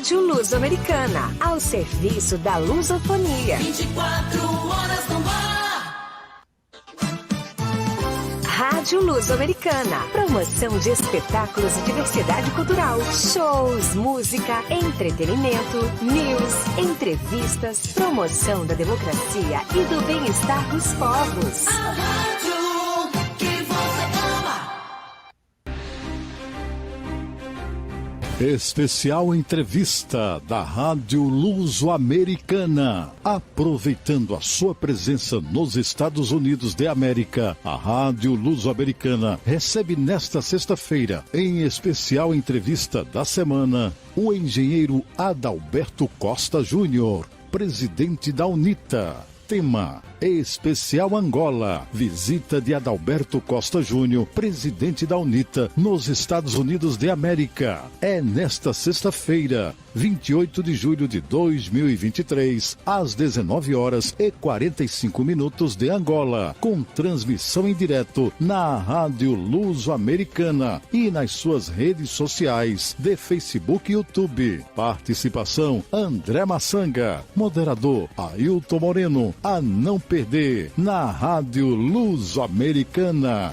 Rádio Luso-Americana, ao serviço da lusofonia. 24 horas no ar. Rádio Luso-Americana, promoção de espetáculos e diversidade cultural, shows, música, entretenimento, news, entrevistas, promoção da democracia e do bem-estar dos povos. A rádio que você ama. Especial entrevista da Rádio Luso-Americana. Aproveitando a sua presença nos Estados Unidos de América, a Rádio Luso-Americana recebe nesta sexta-feira, em especial entrevista da semana, o engenheiro Adalberto Costa Júnior, presidente da UNITA. Tema: Especial Angola. Visita de Adalberto Costa Júnior, presidente da UNITA, nos Estados Unidos de América. É nesta sexta-feira, 28 de julho de 2023, às 19h45 de Angola, com transmissão em direto na Rádio Luso-Americana e nas suas redes sociais de Facebook e YouTube. Participação: André Massanga. Moderador: Ailton Moreno. A não perder na Rádio Luso-Americana.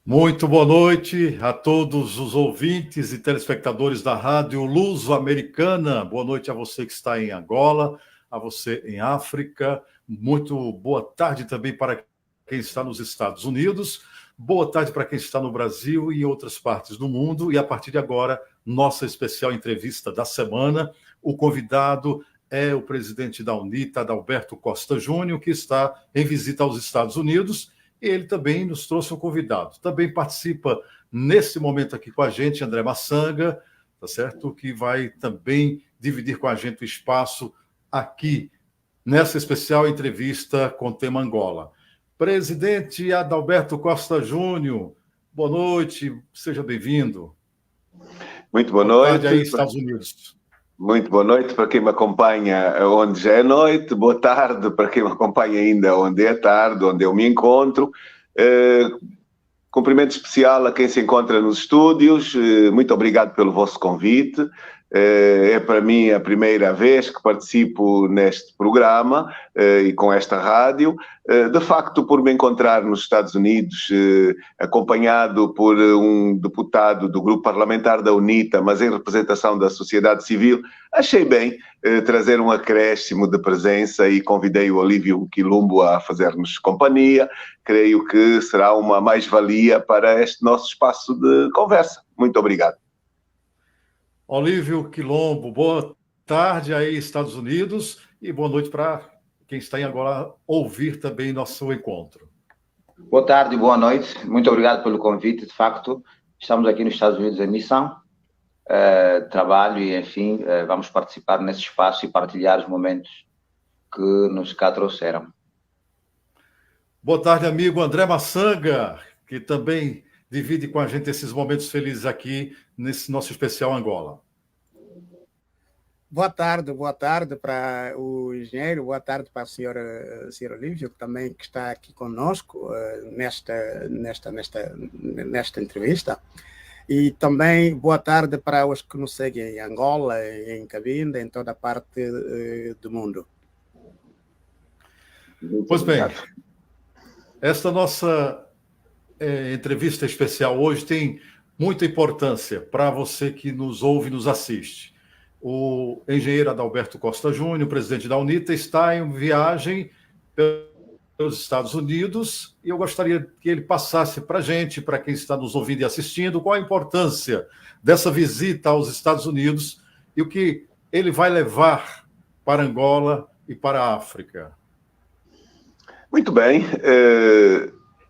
Muito boa noite a todos os ouvintes e telespectadores da Rádio Luso-Americana. Boa noite a você que está em Angola, a você em África. Muito boa tarde também para quem está nos Estados Unidos. Boa tarde para quem está no Brasil e em outras partes do mundo. E a partir de agora, nossa especial entrevista da semana. O convidado é o presidente da UNITA, Adalberto Costa Júnior, que está em visita aos Estados Unidos. Ele também nos trouxe um convidado. Também participa nesse momento aqui com a gente, André Massanga, tá certo? Que vai também dividir com a gente o espaço aqui nessa especial entrevista com o tema Angola. Presidente Adalberto Costa Júnior, boa noite, seja bem-vindo. Muito boa noite. Boa tarde aí, Estados Unidos. Muito boa noite para quem me acompanha onde já é noite, boa tarde para quem me acompanha ainda onde é tarde, onde eu me encontro. Cumprimento especial a quem se encontra nos estúdios, muito obrigado pelo vosso convite. É para mim a primeira vez que participo neste programa e com esta rádio. De facto, por me encontrar nos Estados Unidos, acompanhado por um deputado do grupo parlamentar da UNITA, mas em representação da sociedade civil, achei bem trazer um acréscimo de presença e convidei o Olívio Quilombo a fazer-nos companhia. Creio que será uma mais-valia para este nosso espaço de conversa. Muito obrigado. Olívio Quilombo, boa tarde aí, Estados Unidos, e boa noite para quem está em agora ouvir também nosso encontro. Boa tarde e boa noite. Muito obrigado pelo convite. De facto, estamos aqui nos Estados Unidos em missão, trabalho e, enfim, vamos participar nesse espaço e partilhar os momentos que nos cá trouxeram. Boa tarde, amigo André Massanga, que também divide com a gente esses momentos felizes aqui nesse nosso especial Angola. Boa tarde para o engenheiro, boa tarde para a senhora Olívio, que também está aqui conosco nesta entrevista. E também boa tarde para os que nos seguem em Angola, em cabine, em toda a parte do mundo. Pois bem, esta nossa entrevista especial hoje tem muita importância para você que nos ouve e nos assiste. O engenheiro Adalberto Costa Júnior, presidente da UNITA, está em viagem pelos Estados Unidos, e eu gostaria que ele passasse para a gente, para quem está nos ouvindo e assistindo, qual a importância dessa visita aos Estados Unidos e o que ele vai levar para Angola e para a África. Muito bem.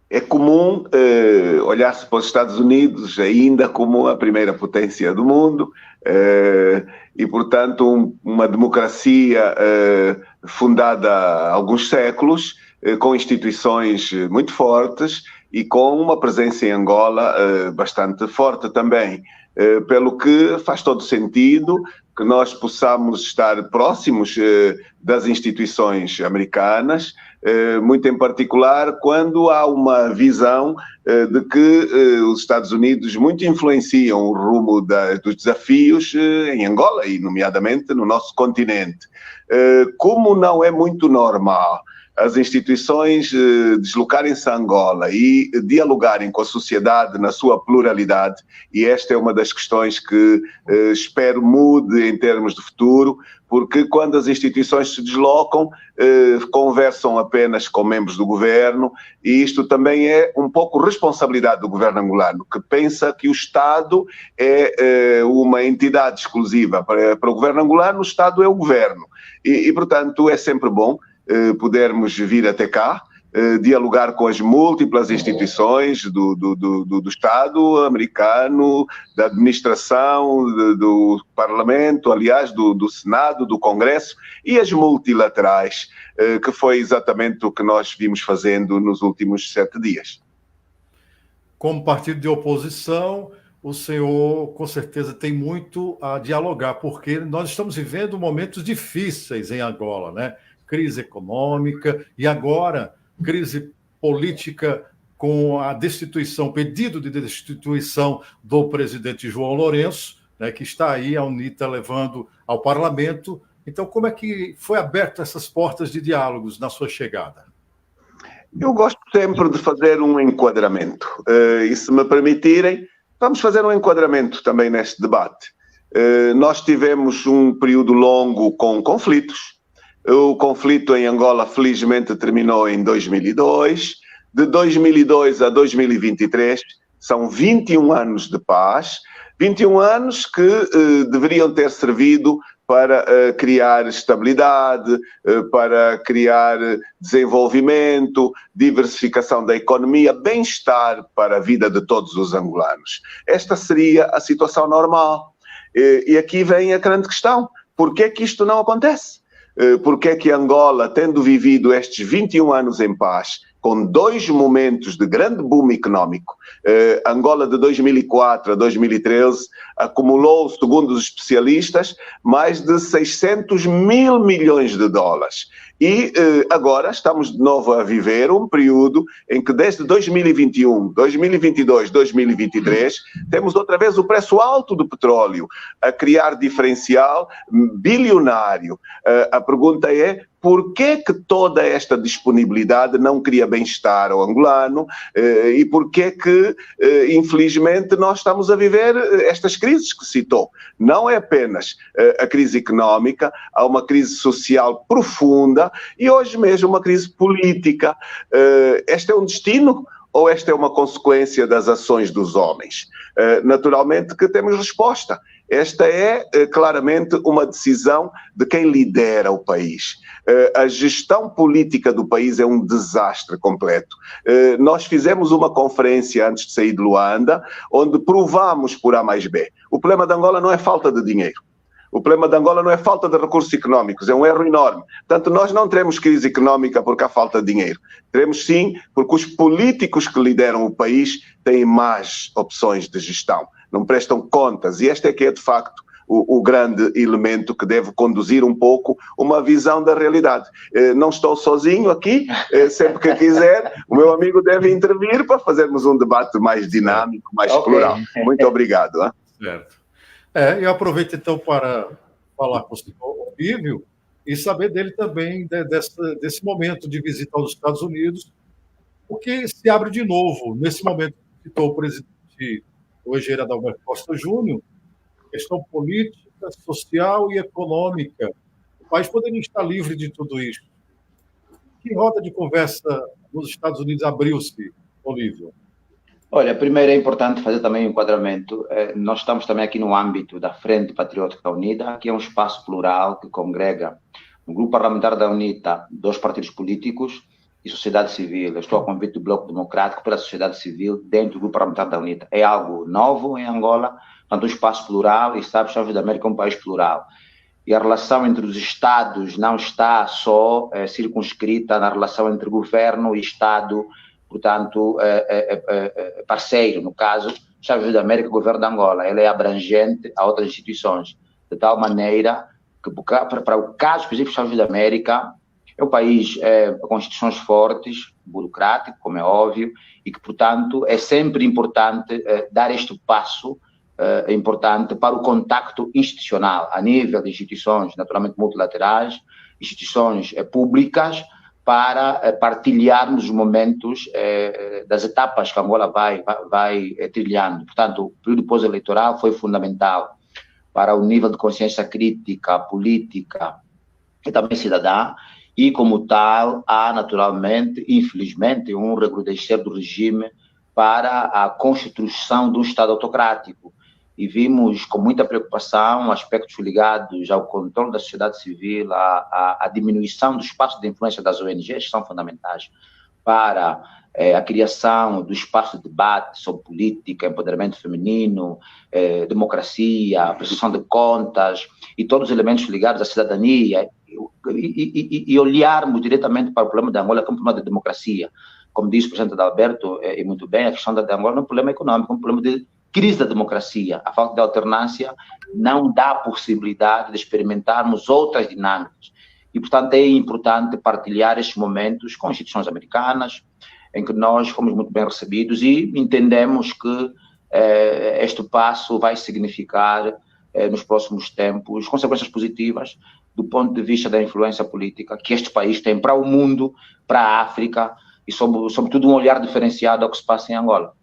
É comum olhar-se para os Estados Unidos ainda como a primeira potência do mundo e, portanto, uma democracia fundada há alguns séculos, com instituições muito fortes e com uma presença em Angola bastante forte também, pelo que faz todo sentido que nós possamos estar próximos das instituições americanas, muito em particular quando há uma visão de que os Estados Unidos muito influenciam o rumo dos desafios em Angola e, nomeadamente, no nosso continente. Como não é muito normal as instituições deslocarem-se a Angola e dialogarem com a sociedade na sua pluralidade, e esta é uma das questões que espero mude em termos de futuro, porque quando as instituições se deslocam, conversam apenas com membros do governo, e isto também é um pouco responsabilidade do governo angolano, que pensa que o Estado é uma entidade exclusiva. Para o governo angolano, o Estado é o governo. E portanto, é sempre bom podermos vir até cá, dialogar com as múltiplas instituições do Estado americano, da administração, do Parlamento, aliás, do Senado, do Congresso e as multilaterais, que foi exatamente o que nós vimos fazendo nos últimos 7 dias. Como partido de oposição, o senhor, com certeza, tem muito a dialogar, porque nós estamos vivendo momentos difíceis em Angola, né? Crise econômica e agora crise política com a destituição, pedido de destituição do presidente João Lourenço, né, que está aí a UNITA levando ao parlamento. Então, como é que foi aberto essas portas de diálogos na sua chegada? Eu gosto sempre de fazer um enquadramento. E se me permitirem, vamos fazer um enquadramento também neste debate. Nós tivemos um período longo com conflitos. O conflito em Angola, felizmente, terminou em 2002. De 2002 a 2023, são 21 anos de paz. 21 anos que deveriam ter servido para criar estabilidade, para criar desenvolvimento, diversificação da economia, bem-estar para a vida de todos os angolanos. Esta seria a situação normal. E aqui vem a grande questão. Por que é que isto não acontece? Porque é que Angola, tendo vivido estes 21 anos em paz, com 2 momentos de grande boom económico, Angola de 2004 a 2013 acumulou, segundo os especialistas, mais de 600 mil milhões de dólares. E agora estamos de novo a viver um período em que desde 2021, 2022, 2023, temos outra vez o preço alto do petróleo a criar diferencial bilionário. A pergunta é: por que toda esta disponibilidade não cria bem-estar ao angolano e por que infelizmente, nós estamos a viver estas crises que citou? Não é apenas a crise económica, há uma crise social profunda e hoje mesmo uma crise política. Este é um destino ou esta é uma consequência das ações dos homens? Naturalmente que temos resposta. Esta é claramente uma decisão de quem lidera o país. A gestão política do país é um desastre completo. Nós fizemos uma conferência antes de sair de Luanda, onde provamos por A mais B. O problema de Angola não é falta de dinheiro. O problema de Angola não é falta de recursos económicos, é um erro enorme. Portanto, nós não teremos crise económica porque há falta de dinheiro. Teremos sim porque os políticos que lideram o país têm más opções de gestão, não prestam contas. E este é que é, de facto, o grande elemento que deve conduzir um pouco uma visão da realidade. Não estou sozinho aqui, sempre que quiser, o meu amigo deve intervir para fazermos um debate mais dinâmico, mais plural. Muito obrigado. Hein? Certo. Eu aproveito então para falar com o senhor Olívio e saber dele também desse momento de visita aos Estados Unidos, porque se abre de novo, nesse momento que citou o presidente Geraldo Adalberto Costa Júnior, questão política, social e econômica. O país poderia estar livre de tudo isso. Que roda de conversa nos Estados Unidos abriu-se, Olívio? Olha, primeiro é importante fazer também um enquadramento. Nós estamos também aqui no âmbito da Frente Patriótica Unida, que é um espaço plural que congrega no grupo parlamentar da UNITA 2 partidos políticos e sociedade civil. Eu estou a convite do Bloco Democrático pela sociedade civil dentro do grupo parlamentar da UNITA. É algo novo em Angola, portanto, um espaço plural, e sabe, os Estados Unidos da América é um país plural. E a relação entre os Estados não está só circunscrita na relação entre governo e Estado, portanto, parceiro, no caso, Estados Unidos da América, o governo de Angola. Ela é abrangente a outras instituições, de tal maneira que, para o caso específico dos Estados Unidos da América, é um país com instituições fortes, burocrático, como é óbvio, e que, portanto, é sempre importante dar este passo importante para o contacto institucional, a nível de instituições, naturalmente, multilaterais, instituições públicas, para partilharmos os momentos das etapas que a Angola vai trilhando. Portanto, o período pós-eleitoral foi fundamental para o nível de consciência crítica, política e também cidadã, e como tal, há naturalmente, infelizmente, um recrudescer do regime para a construção de um Estado autocrático. E vimos com muita preocupação aspectos ligados ao controle da sociedade civil, à diminuição do espaço de influência das ONGs, que são fundamentais para a criação do espaço de debate sobre política, empoderamento feminino, democracia, prestação de contas e todos os elementos ligados à cidadania, e olharmos diretamente para o problema da Angola como um problema de democracia. Como disse o presidente Adalberto, e muito bem, a questão da Angola não é um problema econômico, é um problema de crise da democracia. A falta de alternância não dá possibilidade de experimentarmos outras dinâmicas. E, portanto, é importante partilhar estes momentos com instituições americanas, em que nós fomos muito bem recebidos e entendemos que este passo vai significar, nos próximos tempos, consequências positivas do ponto de vista da influência política que este país tem para o mundo, para a África e, sobretudo, um olhar diferenciado ao que se passa em Angola.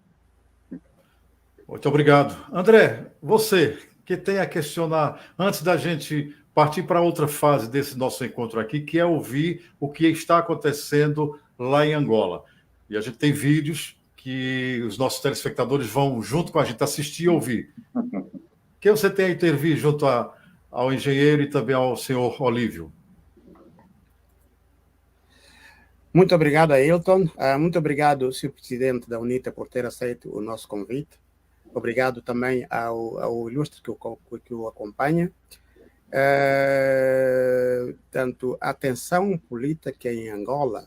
Muito obrigado. André, você que tem a questionar, antes da gente partir para outra fase desse nosso encontro aqui, que é ouvir o que está acontecendo lá em Angola. E a gente tem vídeos que os nossos telespectadores vão junto com a gente assistir e ouvir. Quem você tem a intervir junto ao engenheiro e também ao senhor Olívio? Muito obrigado, Ailton. Muito obrigado, senhor presidente da UNITA, por ter aceito o nosso convite. Obrigado também ao ilustre que o acompanha. Tanto a tensão política em Angola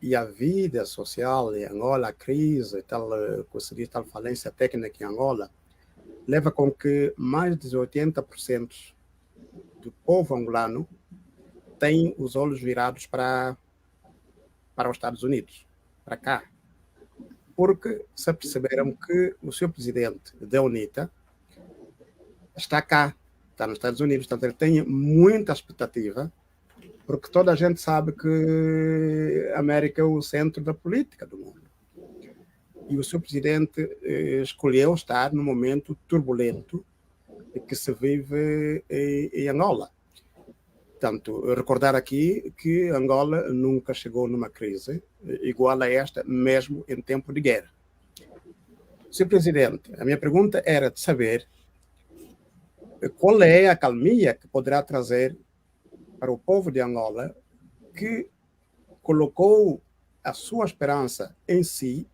e a vida social em Angola, a crise, tal falência técnica em Angola, leva com que mais de 80% do povo angolano tem os olhos virados para os Estados Unidos, para cá. Porque se perceberam que o seu presidente da UNITA está cá, está nos Estados Unidos, portanto ele tem muita expectativa, porque toda a gente sabe que a América é o centro da política do mundo. E o seu presidente escolheu estar num momento turbulento que se vive em Angola. Portanto, recordar aqui que Angola nunca chegou numa crise igual a esta, mesmo em tempo de guerra. Senhor Presidente, a minha pergunta era de saber qual é a calmia que poderá trazer para o povo de Angola, que colocou a sua esperança em si,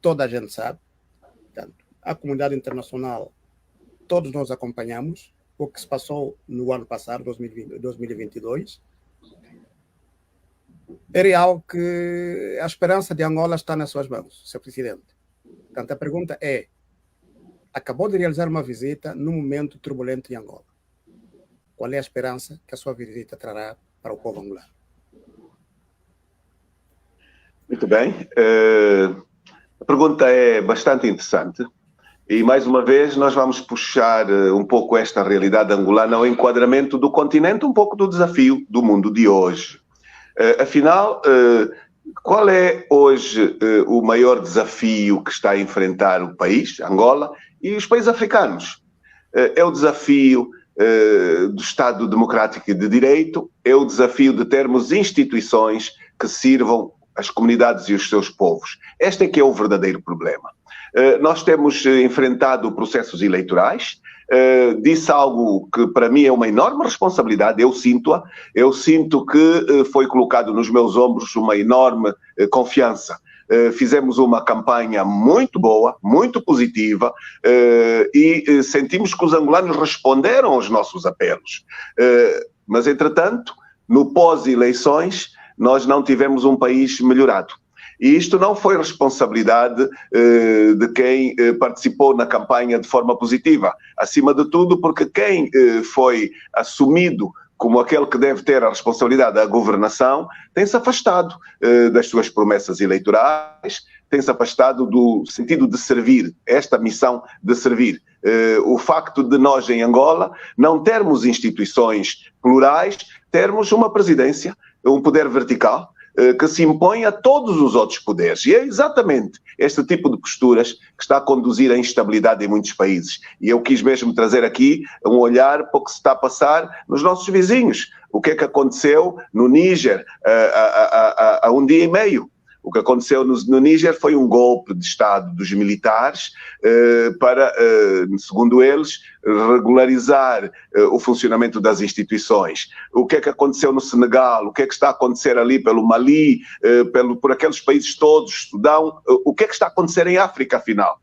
toda a gente sabe, portanto, a comunidade internacional, todos nós acompanhamos o que se passou no ano passado, 2022. É real que a esperança de Angola está nas suas mãos, Sr. Presidente. Portanto, a pergunta é, acabou de realizar uma visita num momento turbulento em Angola. Qual é a esperança que a sua visita trará para o povo angolano? Muito bem. A pergunta é bastante interessante. E, mais uma vez, nós vamos puxar um pouco esta realidade angolana ao enquadramento do continente, um pouco do desafio do mundo de hoje. Afinal, qual é hoje o maior desafio que está a enfrentar o país, Angola, e os países africanos? É o desafio do Estado Democrático e de Direito, é o desafio de termos instituições que sirvam as comunidades e os seus povos. Este é que é o verdadeiro problema. Nós temos enfrentado processos eleitorais. Disse algo que para mim é uma enorme responsabilidade, eu sinto-a. Eu sinto que foi colocado nos meus ombros uma enorme confiança. Fizemos uma campanha muito boa, muito positiva, e sentimos que os angolanos responderam aos nossos apelos. Mas, entretanto, no pós-eleições, nós não tivemos um país melhorado. E isto não foi responsabilidade de quem participou na campanha de forma positiva. Acima de tudo, porque quem foi assumido como aquele que deve ter a responsabilidade da governação, tem-se afastado das suas promessas eleitorais, tem-se afastado do sentido de servir, esta missão de servir. O facto de nós, em Angola, não termos instituições plurais, termos uma presidência, um poder vertical, que se impõe a todos os outros poderes. E é exatamente este tipo de posturas que está a conduzir à instabilidade em muitos países. E eu quis mesmo trazer aqui um olhar para o que se está a passar nos nossos vizinhos. O que é que aconteceu no Níger há um dia e meio? O que aconteceu no Níger foi um golpe de Estado dos militares para, segundo eles, regularizar o funcionamento das instituições. O que é que aconteceu no Senegal? O que é que está a acontecer ali pelo Mali, por aqueles países todos, Sudão? O que é que está a acontecer em África, afinal?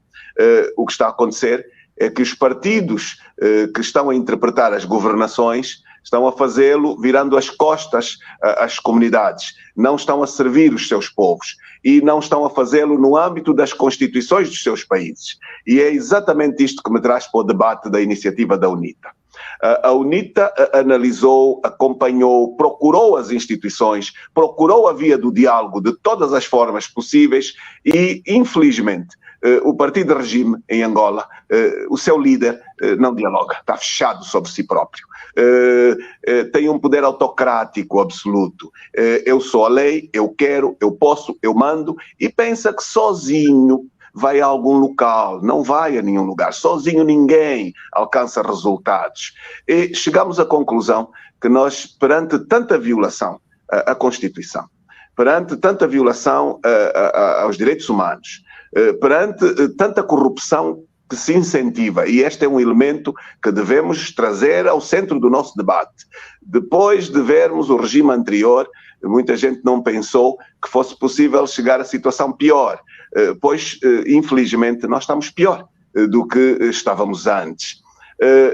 O que está a acontecer é que os partidos que estão a interpretar as governações estão a fazê-lo virando as costas às comunidades, não estão a servir os seus povos e não estão a fazê-lo no âmbito das constituições dos seus países. E é exatamente isto que me traz para o debate da iniciativa da UNITA. A UNITA analisou, acompanhou, procurou as instituições, procurou a via do diálogo de todas as formas possíveis e, infelizmente, o partido de regime em Angola, o seu líder não dialoga, está fechado sobre si próprio. Tem um poder autocrático absoluto. Eu sou a lei, eu quero, eu posso, eu mando, e pensa que sozinho vai a algum local, não vai a nenhum lugar. Sozinho ninguém alcança resultados. E chegamos à conclusão que nós, perante tanta violação à Constituição, perante tanta violação aos direitos humanos, perante tanta corrupção que se incentiva, e este é um elemento que devemos trazer ao centro do nosso debate. Depois de vermos o regime anterior, muita gente não pensou que fosse possível chegar a situação pior, pois, infelizmente, nós estamos pior do que estávamos antes.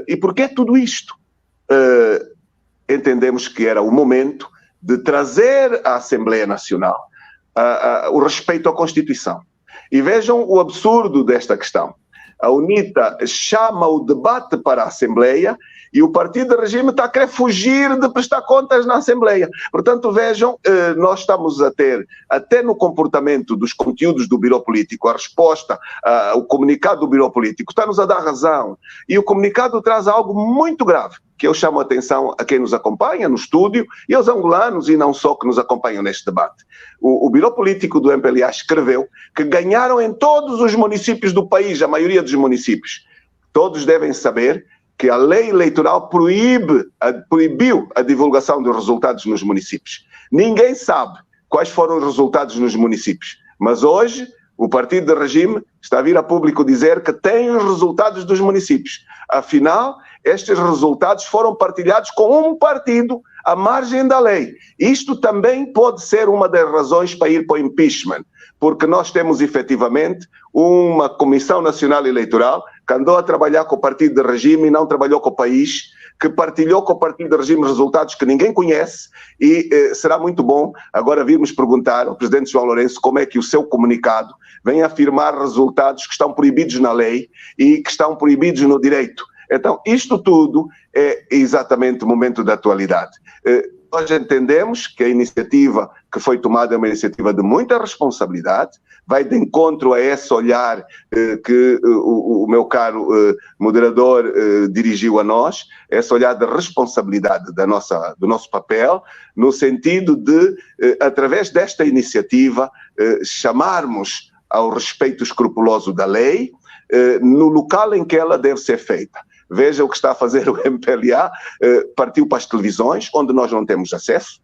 E porquê tudo isto? Entendemos que era o momento de trazer à Assembleia Nacional o respeito à Constituição. E vejam o absurdo desta questão. A UNITA chama o debate para a Assembleia e o partido de regime está a querer fugir de prestar contas na Assembleia. Portanto, vejam, nós estamos a ter, até no comportamento dos conteúdos do Biro Político, a resposta, o comunicado do Biro Político está-nos a dar razão. E o comunicado traz algo muito grave, que eu chamo a atenção a quem nos acompanha no estúdio e aos angolanos e não só que nos acompanham neste debate. O Biro Político do MPLA escreveu que ganharam em todos os municípios do país, a maioria dos municípios. Todos devem saber que a lei eleitoral proibiu a divulgação dos resultados nos municípios. Ninguém sabe quais foram os resultados nos municípios, mas hoje o partido de regime está a vir a público dizer que tem os resultados dos municípios. Afinal, estes resultados foram partilhados com um partido à margem da lei. Isto também pode ser uma das razões para ir para o impeachment, porque nós temos efetivamente uma Comissão Nacional Eleitoral que andou a trabalhar com o partido de regime e não trabalhou com o país, que partilhou com o partido de regime resultados que ninguém conhece, e será muito bom agora virmos perguntar ao presidente João Lourenço como é que o seu comunicado vem afirmar resultados que estão proibidos na lei e que estão proibidos no direito. Então, isto tudo é exatamente o momento da atualidade. Nós entendemos que a iniciativa que foi tomada é uma iniciativa de muita responsabilidade, vai de encontro a esse olhar que o meu caro moderador dirigiu a nós, esse olhar de responsabilidade do nosso papel, no sentido de, através desta iniciativa, chamarmos ao respeito escrupuloso da lei, no local em que ela deve ser feita. Veja o que está a fazer o MPLA, partiu para as televisões, onde nós não temos acesso,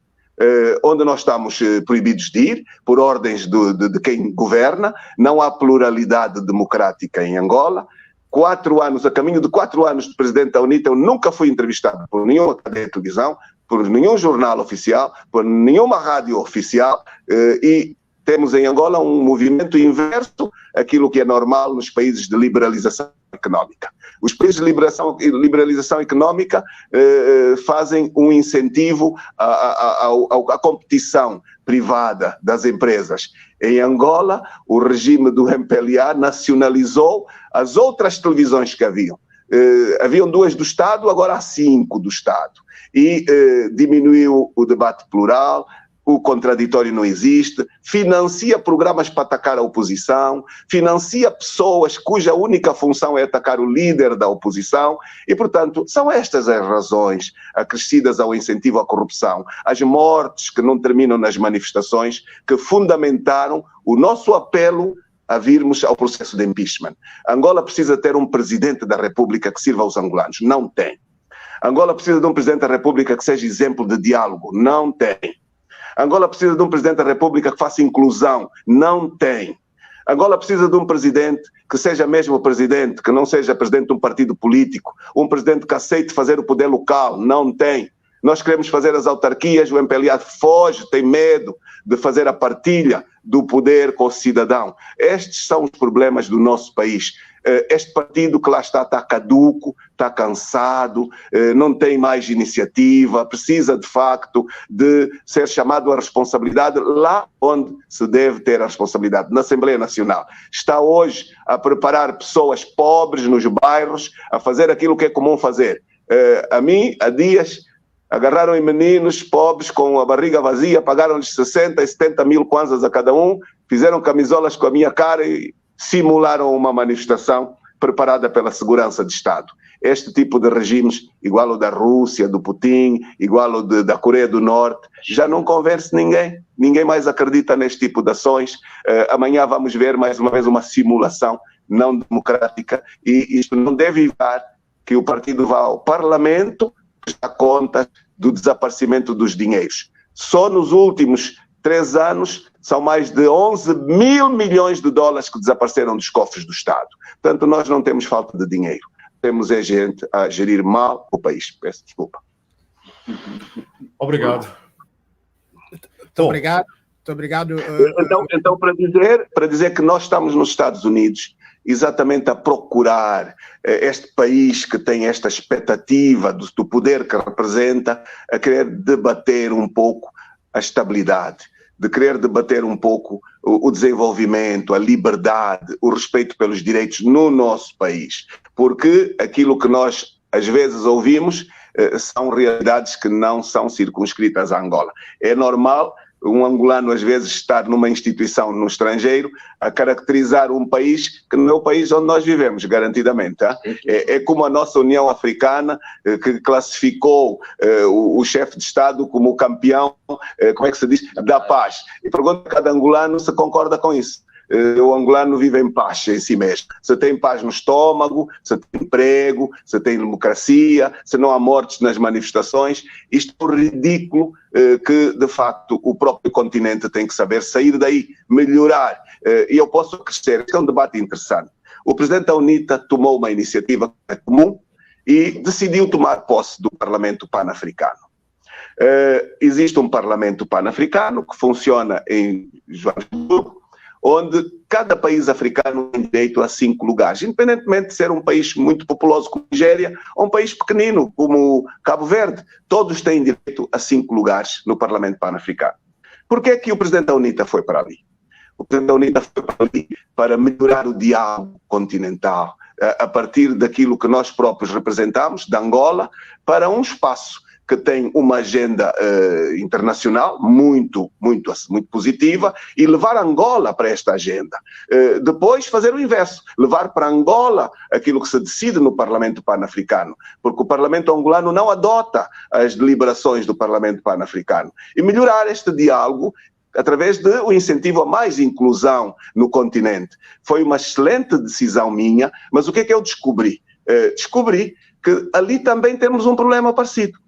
onde nós estamos proibidos de ir, por ordens de quem governa, não há pluralidade democrática em Angola. 4 anos, a caminho de 4 anos de presidente da UNITA, eu nunca fui entrevistado por nenhuma cadeia de televisão, por nenhum jornal oficial, por nenhuma rádio oficial, e temos em Angola um movimento inverso àquilo que é normal nos países de liberalização económica. Os países de liberalização económica fazem um incentivo à competição privada das empresas. Em Angola, o regime do MPLA nacionalizou as outras televisões que haviam. Haviam 2 do Estado, agora há 5 do Estado. E diminuiu o debate plural, o contraditório não existe, financia programas para atacar a oposição, financia pessoas cuja única função é atacar o líder da oposição e, portanto, são estas as razões acrescidas ao incentivo à corrupção, as mortes que não terminam nas manifestações, que fundamentaram o nosso apelo a virmos ao processo de impeachment. Angola precisa ter um presidente da República que sirva aos angolanos. Não tem. Angola precisa de um presidente da República que seja exemplo de diálogo. Não tem. Angola precisa de um presidente da República que faça inclusão. Não tem. Angola precisa de um presidente que seja mesmo presidente, que não seja presidente de um partido político, um presidente que aceite fazer o poder local. Não tem. Nós queremos fazer as autarquias, o MPLA foge, tem medo de fazer a partilha do poder com o cidadão. Estes são os problemas do nosso país. Este partido que lá está caduco, está cansado, não tem mais iniciativa, precisa de facto de ser chamado à responsabilidade lá onde se deve ter a responsabilidade, na Assembleia Nacional. Está hoje a preparar pessoas pobres nos bairros a fazer aquilo que é comum fazer. A mim, há dias, agarraram em meninos pobres com a barriga vazia, pagaram-lhes 60 e 70 mil kwanzas a cada um, fizeram camisolas com a minha cara e simularam uma manifestação preparada pela segurança de Estado. Este tipo de regimes, igual o da Rússia, do Putin, igual o da Coreia do Norte, já não convence ninguém. Ninguém mais acredita neste tipo de ações. Amanhã vamos ver mais uma vez uma simulação não democrática e isto não deve evitar que o partido vá ao Parlamento prestar conta do desaparecimento dos dinheiros. Só nos últimos 3 anos são mais de 11 mil milhões de dólares que desapareceram dos cofres do Estado. Portanto, nós não temos falta de dinheiro. Temos gente a gerir mal o país. Peço desculpa. Obrigado. Muito obrigado. Muito obrigado. Então para dizer que nós estamos nos Estados Unidos exatamente a procurar este país que tem esta expectativa do poder que representa, a querer debater um pouco a estabilidade, de querer debater um pouco o desenvolvimento, a liberdade, o respeito pelos direitos no nosso país. Porque aquilo que nós às vezes ouvimos são realidades que não são circunscritas a Angola. É normal um angolano às vezes estar numa instituição no estrangeiro a caracterizar um país que não é o país onde nós vivemos, garantidamente. Tá? É como a nossa União Africana, que classificou o chefe de Estado como o campeão, como é que se diz, da paz. E pergunta a cada angolano se concorda com isso. O angolano vive em paz em si mesmo. Se tem paz no estômago, se tem emprego, se tem democracia, se não há mortes nas manifestações. Isto é um ridículo que, de facto, o próprio continente tem que saber sair daí, melhorar. E eu posso crescer. Este é um debate interessante. O presidente da UNITA tomou uma iniciativa comum e decidiu tomar posse do Parlamento Pan-Africano. Existe um Parlamento Pan-Africano que funciona em Joanesburgo, onde cada país africano tem direito a 5 lugares, independentemente de ser um país muito populoso como a Nigéria ou um país pequenino como Cabo Verde, todos têm direito a 5 lugares no Parlamento Pan-Africano. Por que é que o presidente da UNITA foi para ali? O presidente da UNITA foi para ali para melhorar o diálogo continental, a partir daquilo que nós próprios representamos, de Angola, para um espaço que tem uma agenda internacional muito positiva e levar Angola para esta agenda. Depois fazer o inverso, levar para Angola aquilo que se decide no Parlamento Pan-Africano, porque o Parlamento angolano não adota as deliberações do Parlamento Pan-Africano. E melhorar este diálogo através do incentivo a mais inclusão no continente. Foi uma excelente decisão minha, mas o que é que eu descobri? Descobri que ali também temos um problema parecido.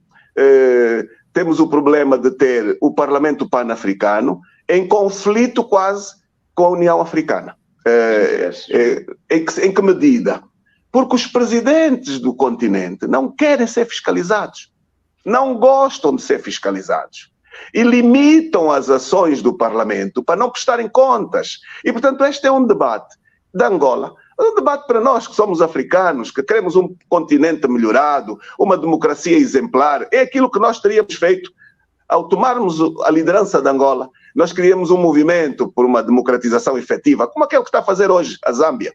Temos o problema de ter o Parlamento Pan-Africano em conflito quase com a União Africana. Em que medida? Porque os presidentes do continente não querem ser fiscalizados, não gostam de ser fiscalizados e limitam as ações do Parlamento para não prestarem contas. E, portanto, este é um debate de Angola, um debate para nós que somos africanos, que queremos um continente melhorado, uma democracia exemplar. É aquilo que nós teríamos feito ao tomarmos a liderança de Angola. Nós criamos um movimento por uma democratização efetiva, como aquele que está a fazer hoje a Zâmbia,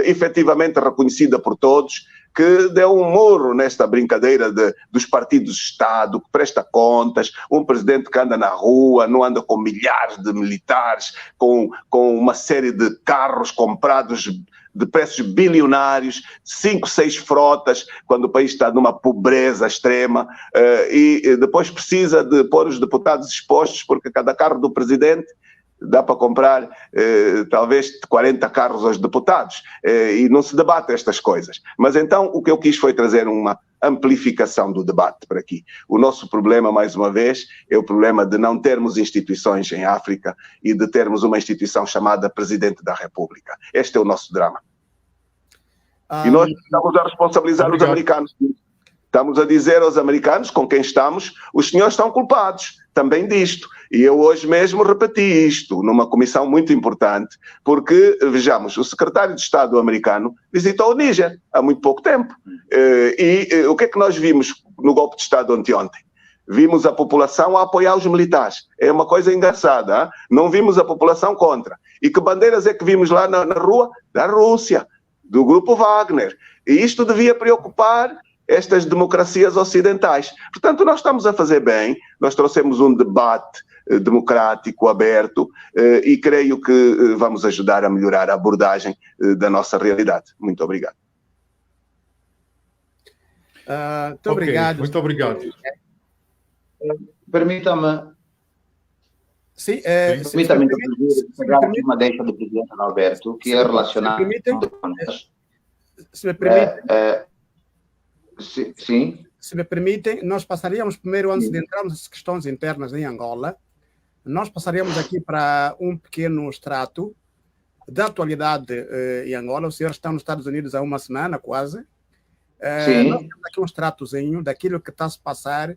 efetivamente reconhecida por todos, que deu um morro nesta brincadeira dos partidos de Estado, que presta contas, um presidente que anda na rua, não anda com milhares de militares, com uma série de carros comprados de preços bilionários, 5, 6 frotas, quando o país está numa pobreza extrema, e depois precisa de pôr os deputados expostos, porque cada carro do presidente dá para comprar talvez 40 carros aos deputados, e não se debate estas coisas. Mas então o que eu quis foi trazer uma amplificação do debate para aqui. O nosso problema, mais uma vez, é o problema de não termos instituições em África e de termos uma instituição chamada Presidente da República. Este é o nosso drama. E nós estamos a responsabilizar os americanos. Estamos a dizer aos americanos com quem estamos, os senhores estão culpados também disto. E eu hoje mesmo repeti isto numa comissão muito importante, porque, vejamos, o secretário de Estado americano visitou o Níger há muito pouco tempo. E o que é que nós vimos no golpe de Estado ontem? Vimos a população a apoiar os militares. É uma coisa engraçada, hein? Não vimos a população contra. E que bandeiras é que vimos lá na rua? Da Rússia, do grupo Wagner. E isto devia preocupar estas democracias ocidentais. Portanto, nós estamos a fazer bem, nós trouxemos um debate democrático, aberto, e creio que vamos ajudar a melhorar a abordagem da nossa realidade. Muito obrigado. Muito obrigado. Muito obrigado. Permita-me. Sim, permita-me pegar aqui uma deixa do presidente Alberto, que é relacionada se me permite. Sim. Se me permitem, nós passaríamos primeiro, antes de entrarmos nas questões internas em Angola, nós passaríamos aqui para um pequeno extrato da atualidade em Angola. O senhor está nos Estados Unidos há uma semana, quase. Sim. Nós temos aqui um extratozinho daquilo que está a se passar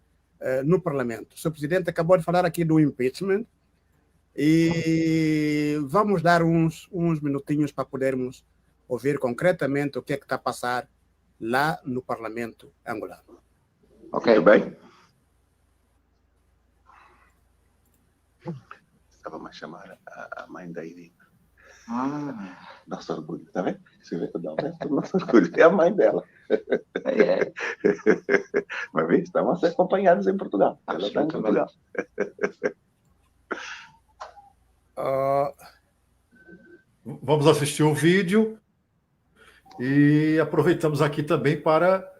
no Parlamento. O senhor presidente acabou de falar aqui do impeachment e vamos dar uns minutinhos para podermos ouvir concretamente o que é que está a passar lá no Parlamento angolano. Ok. Tudo bem? Estava a chamar a mãe da Irina. Nosso orgulho, está vendo? Você vê que dá nosso orgulho. É a mãe dela. É. Mas vê, estamos a ser acompanhados em Portugal. Ela está em Portugal. Vamos assistir o vídeo e aproveitamos aqui também para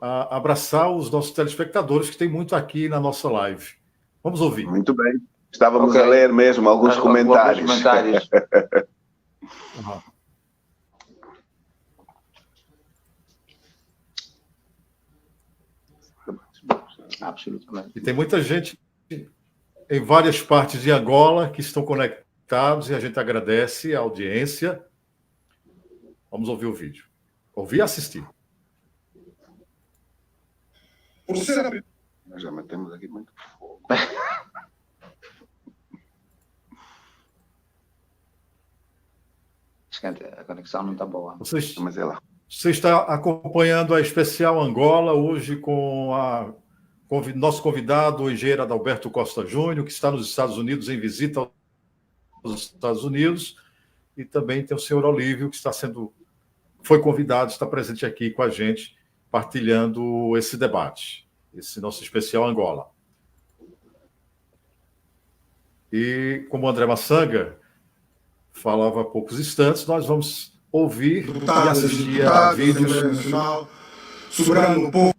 abraçar os nossos telespectadores, que tem muito aqui na nossa live. Vamos ouvir. Muito bem. Estávamos a ler mesmo alguns comentários. Absolutamente. E tem muita gente em várias partes de Angola que estão conectados e a gente agradece a audiência. Vamos ouvir o vídeo. Ouvir e assistir. Nós já matamos aqui muito fogo. A conexão não está boa. Mas é lá. Você está acompanhando a Especial Angola hoje com nosso convidado, o engenheiro Adalberto Costa Júnior, que está nos Estados Unidos, em visita aos Estados Unidos, e também tem o senhor Olívio, que foi convidado, está presente aqui com a gente, partilhando esse debate, esse nosso Especial Angola. E como o André Massanga falava há poucos instantes, nós vamos ouvir e assistir a vídeos. Soberano povo.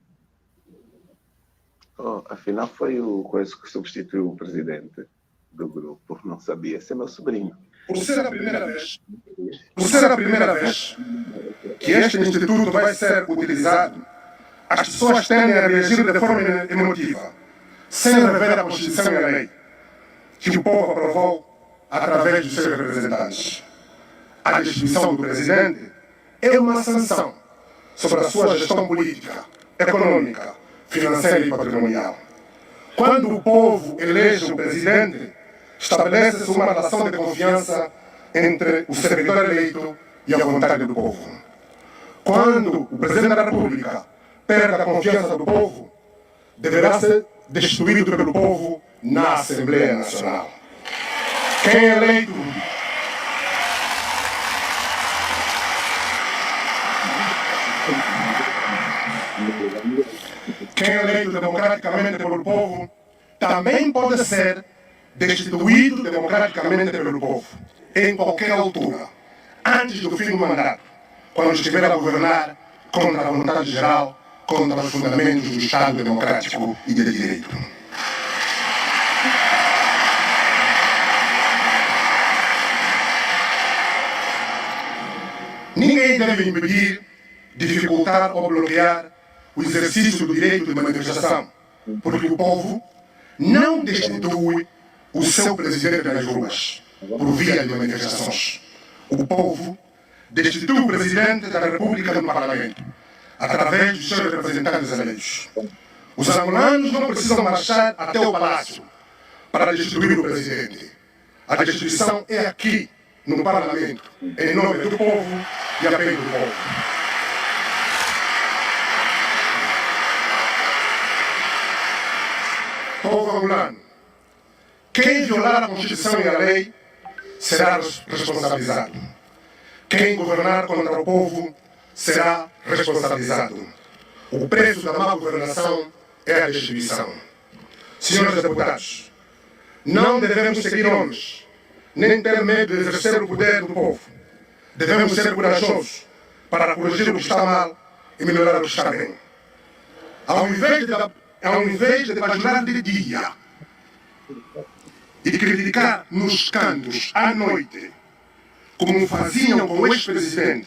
Afinal, foi o coisa que substituiu o presidente do grupo. Não sabia. Esse é meu sobrinho. por ser a primeira vez que este instituto vai ser utilizado, as pessoas tendem a reagir de forma emotiva, sem rever a Constituição e a lei que o povo aprovou através dos seus representantes. A destituição do presidente é uma sanção sobre a sua gestão política, econômica, financeira e patrimonial. Quando o povo elege um presidente, estabelece-se uma relação de confiança entre o servidor eleito e a vontade do povo. Quando o presidente da República perde a confiança do povo, deverá ser destituído pelo povo na Assembleia Nacional. Quem é eleito democraticamente pelo povo também pode ser destituído democraticamente pelo povo, em qualquer altura, antes do fim do mandato, quando estiver a governar contra a vontade geral, contra os fundamentos do Estado democrático e de direito. Ninguém deve impedir, dificultar ou bloquear o exercício do direito de manifestação, porque o povo não destitui o seu presidente nas ruas por via de manifestações. O povo destitui o presidente da República no Parlamento, através dos seus representantes eleitos. Os angolanos não precisam marchar até o palácio para destituir o presidente. A destituição é aqui, no Parlamento, em nome do povo e a bem do povo. Povo angolano, quem violar a Constituição e a lei será responsabilizado. Quem governar contra o povo será responsabilizado. O preço da má governação é a destituição. Senhores deputados, não devemos seguir homens, nem ter medo de exercer o poder do povo. Devemos ser corajosos para corrigir o que está mal e melhorar o que está bem. Ao invés de bajular de dia e criticar nos cantos à noite, como faziam com o ex-presidente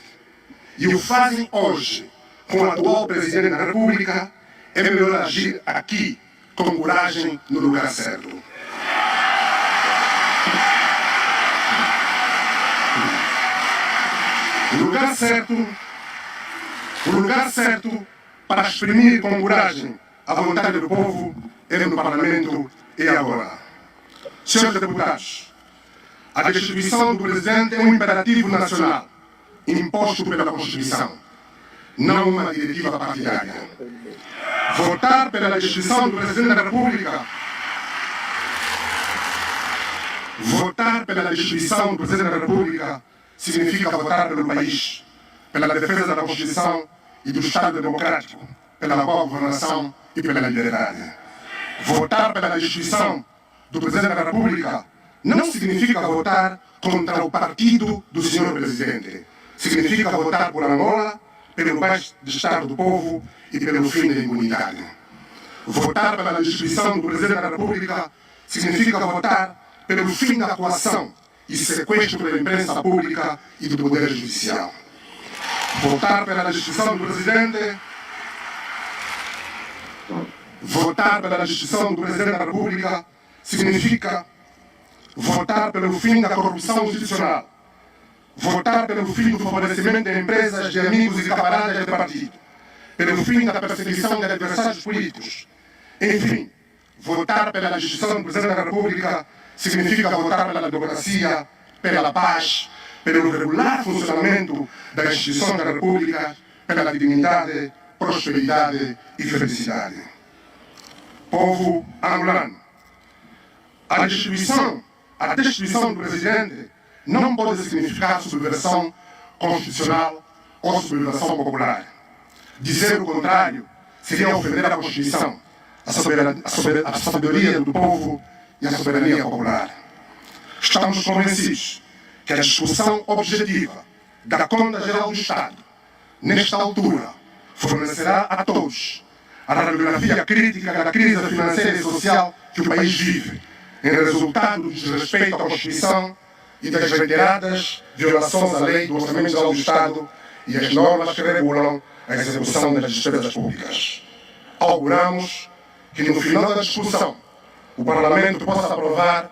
e o fazem hoje com o atual presidente da República, é melhor agir aqui com coragem no lugar certo. O lugar certo para exprimir com coragem a vontade do povo é no Parlamento e agora. Senhores deputados, a destituição do presidente é um imperativo nacional, imposto pela Constituição, não uma diretiva partidária. Votar pela destituição do presidente da República, significa votar pelo país, pela defesa da Constituição e do Estado democrático, pela boa governação e pela liberdade. Votar pela destituição do presidente da República não significa votar contra o partido do senhor presidente. Significa votar por Angola, pelo bem-estar do povo e pelo fim da impunidade. Votar pela destituição do presidente da República significa votar pelo fim da coação e sequestro da imprensa pública e do poder judicial. Votar pela destituição do presidente da República significa votar pelo fim da corrupção institucional, votar pelo fim do favorecimento de empresas de amigos e camaradas de partido, pelo fim da perseguição de adversários políticos. Enfim, votar pela destituição do presidente da República significa votar pela democracia, pela paz, pelo regular funcionamento da instituição da República, pela dignidade, prosperidade e felicidade. Povo angolano, a destituição do presidente não pode significar subversão constitucional ou subversão popular. Dizer o contrário seria ofender a Constituição, a sabedoria do povo e a soberania popular. Estamos convencidos que a discussão objetiva da Conta Geral do Estado, nesta altura, fornecerá a todos a radiografia crítica da crise financeira e social que o país vive, em resultado do desrespeito à Constituição, e das reiteradas violações à lei do Orçamento Geral do Estado e às normas que regulam a execução das despesas públicas. Auguramos que no final da discussão o Parlamento possa aprovar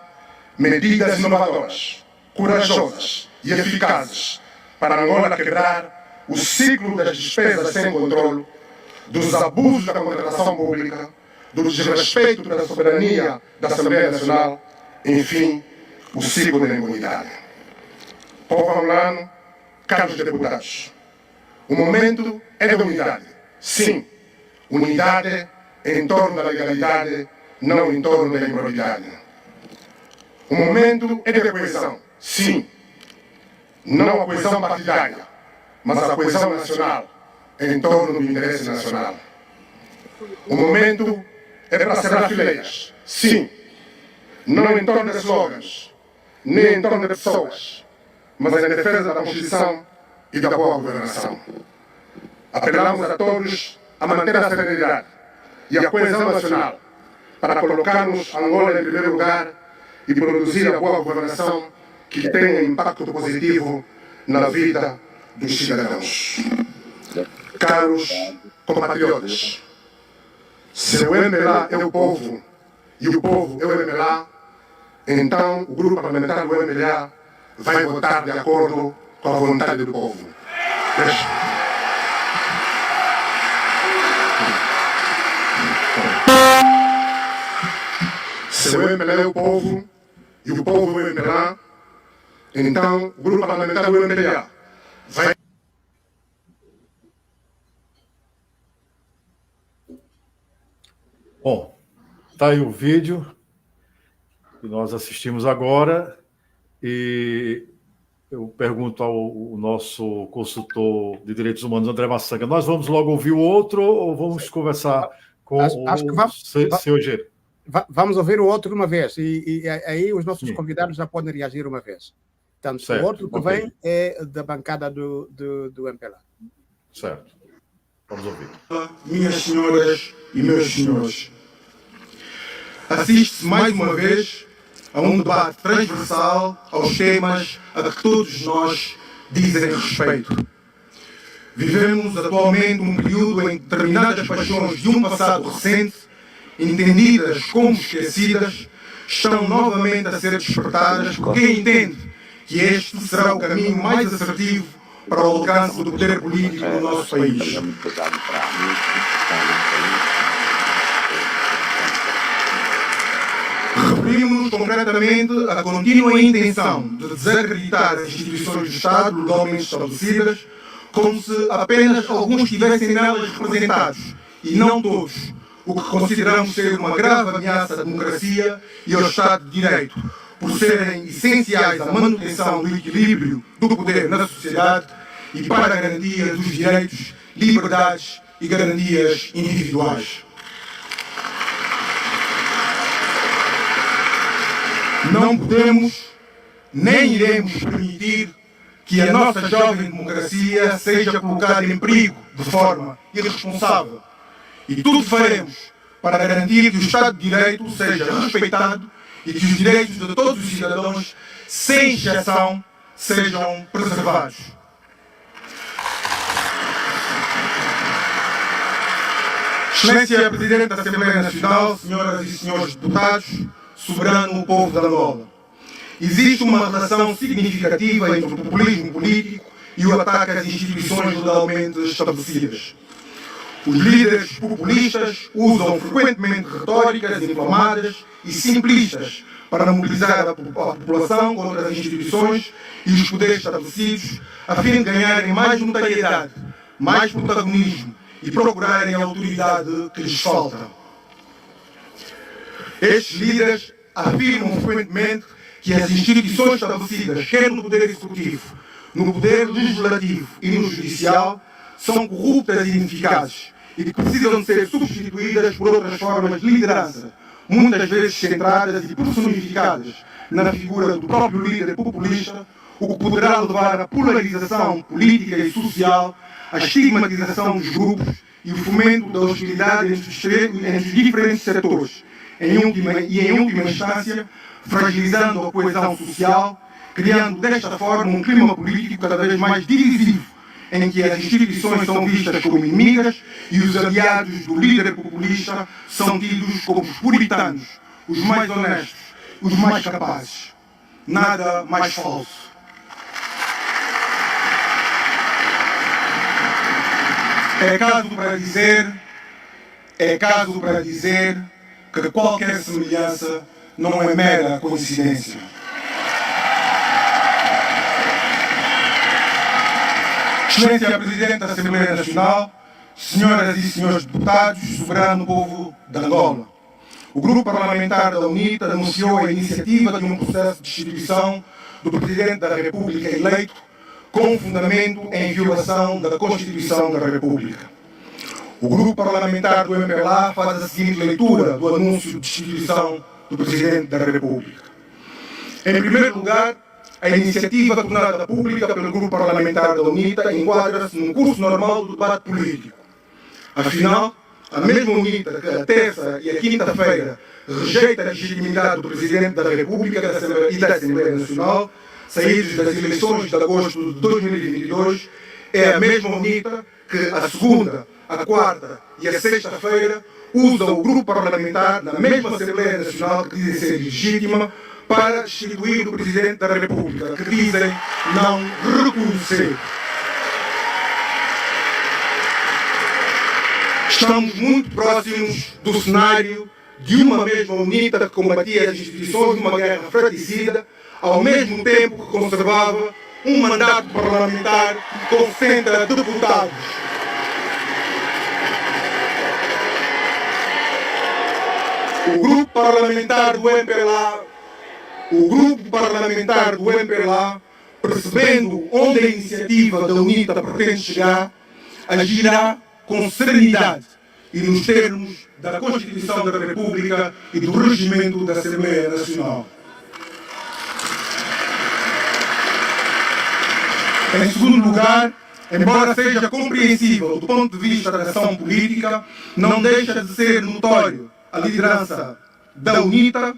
medidas inovadoras, corajosas e eficazes para Angola quebrar o ciclo das despesas sem controle, dos abusos da contratação pública, do desrespeito pela soberania da Assembleia Nacional, enfim, o ciclo da impunidade. Povo angolano, caros deputados, o momento é de unidade. Sim, unidade em torno da legalidade, não em torno da improbidade. O momento é de coesão. Sim, não a coesão partidária, mas a coesão nacional em torno do interesse nacional. O momento é para cerrar fileiras. Sim, não em torno de slogans, nem em torno de pessoas, mas em defesa da Constituição e da boa governação. Apelamos a todos a manter a serenidade e a coesão nacional para colocarmos Angola em primeiro lugar e produzir a boa governação que tenha impacto positivo na vida dos cidadãos. Caros compatriotas, se o MPLA é o povo e o povo é o MPLA, então o grupo parlamentar do MPLA vai votar de acordo com a vontade do povo. Se o MPLA é o povo e o povo é o MPLA, então o grupo parlamentar do MPLA vai... Bom, está aí o vídeo que nós assistimos agora e eu pergunto ao nosso consultor de direitos humanos, André Maçanga, nós vamos logo ouvir o outro ou vamos conversar com o senhor Gero? Vamos ouvir o outro uma vez e aí os nossos convidados já podem reagir uma vez. Portanto, certo, o outro que vem é da bancada do MPLA. Certo. Vamos ouvir. Minhas senhoras e meus senhores, assiste-se mais uma vez a um debate transversal aos temas a que todos nós dizem respeito. Vivemos atualmente um período em que determinadas paixões de um passado recente, entendidas como esquecidas, estão novamente a ser despertadas por quem entende que este será o caminho mais assertivo para o alcance do poder político do nosso país. Referimos-nos concretamente à contínua intenção de desacreditar as instituições do Estado legalmente estabelecidas, como se apenas alguns estivessem nelas representados, e não todos, o que consideramos ser uma grave ameaça à democracia e ao Estado de Direito, por serem essenciais à manutenção do equilíbrio do poder na sociedade e para a garantia dos direitos, liberdades e garantias individuais. Não podemos, nem iremos permitir que a nossa jovem democracia seja colocada em perigo de forma irresponsável. E tudo faremos para garantir que o Estado de Direito seja respeitado e que os direitos de todos os cidadãos, sem exceção, sejam preservados. Excelência Presidente da Assembleia Nacional, senhoras e senhores deputados, soberano povo de Angola. Existe uma relação significativa entre o populismo político e o ataque às instituições legalmente estabelecidas. Os líderes populistas usam frequentemente retóricas inflamadas e simplistas para mobilizar a população contra as instituições e os poderes estabelecidos, a fim de ganharem mais notoriedade, mais protagonismo e procurarem a autoridade que lhes falta. Estes líderes afirmam frequentemente que as instituições estabelecidas, quer no poder executivo, no poder legislativo e no judicial, são corruptas e ineficazes e que precisam de ser substituídas por outras formas de liderança, muitas vezes centradas e personificadas na figura do próprio líder populista, o que poderá levar à polarização política e social, à estigmatização dos grupos e o fomento da hostilidade entre os diferentes setores, em última instância, fragilizando a coesão social criando desta forma um clima político cada vez mais divisivo, em que as instituições são vistas como inimigas e os aliados do líder populista são tidos como os puritanos, os mais honestos, os mais capazes. Nada mais falso. É caso para dizer que qualquer semelhança não é mera coincidência. Excelência Presidente da Assembleia Nacional, senhoras e senhores deputados, soberano povo de Angola, o Grupo Parlamentar da UNITA anunciou a iniciativa de um processo de destituição do Presidente da República eleito com fundamento em violação da Constituição da República. O Grupo Parlamentar do MPLA faz a seguinte leitura do anúncio de destituição do Presidente da República. Em primeiro lugar, a iniciativa tornada pública pelo Grupo Parlamentar da UNITA enquadra-se num curso normal do debate político. Afinal, a mesma UNITA que a terça e a quinta-feira rejeita a legitimidade do Presidente da República e da Assembleia Nacional, saídos das eleições de agosto de 2022, é a mesma UNITA que a segunda, a quarta e a sexta-feira usa o grupo parlamentar na mesma Assembleia Nacional que dizem ser legítima para destituir o Presidente da República, que dizem não reconhecer. Estamos muito próximos do cenário de uma mesma UNITA que combatia as instituições numa guerra fratricida, ao mesmo tempo que conservava um mandato parlamentar com 60 deputados. O grupo parlamentar do MPLA, percebendo onde a iniciativa da UNITA pretende chegar, agirá com serenidade e nos termos da Constituição da República e do regimento da Assembleia Nacional. Em segundo lugar, embora seja compreensível do ponto de vista da ação política, não deixa de ser notório a liderança da UNITA,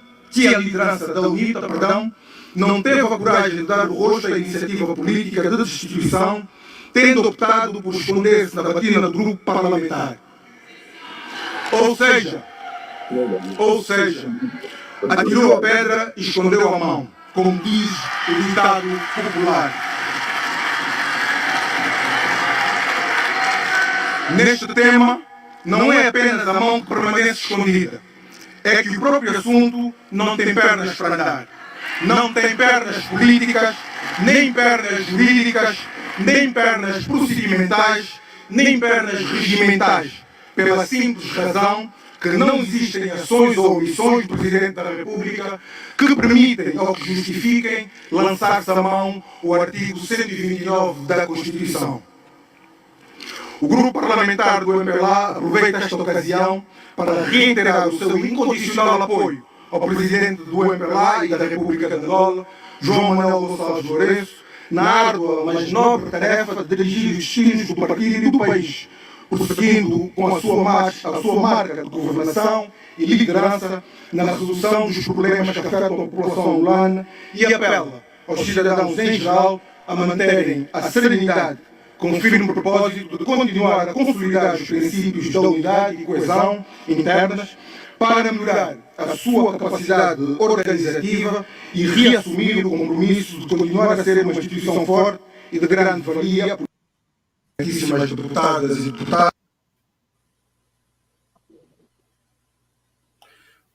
não teve a coragem de dar o rosto à iniciativa política de destituição, tendo optado por esconder-se na batina do grupo parlamentar. Ou seja, atirou a pedra e escondeu a mão, como diz o ditado popular. Neste tema, não é apenas a mão que permanece escondida, é que o próprio assunto não tem pernas para andar. Não tem pernas políticas, nem pernas jurídicas, nem pernas procedimentais, nem pernas regimentais, pela simples razão que não existem ações ou omissões do Presidente da República que permitem ou que justifiquem lançar-se a mão o artigo 129 da Constituição. O Grupo Parlamentar do MPLA aproveita esta ocasião para reiterar o seu incondicional apoio ao Presidente do MPLA e da República de Angola, João Manuel Gonçalves Lourenço, na árdua, mas nobre tarefa de dirigir os destinos do partido e do país, prosseguindo com a sua marca de governação e liderança na resolução dos problemas que afetam a população angolana e apela aos cidadãos em geral a manterem a serenidade com o firme propósito de continuar a consolidar os princípios da unidade e coesão internas para melhorar a sua capacidade organizativa e reassumir o compromisso de continuar a ser uma instituição forte e de grande valia por muitíssimas deputadas e deputados.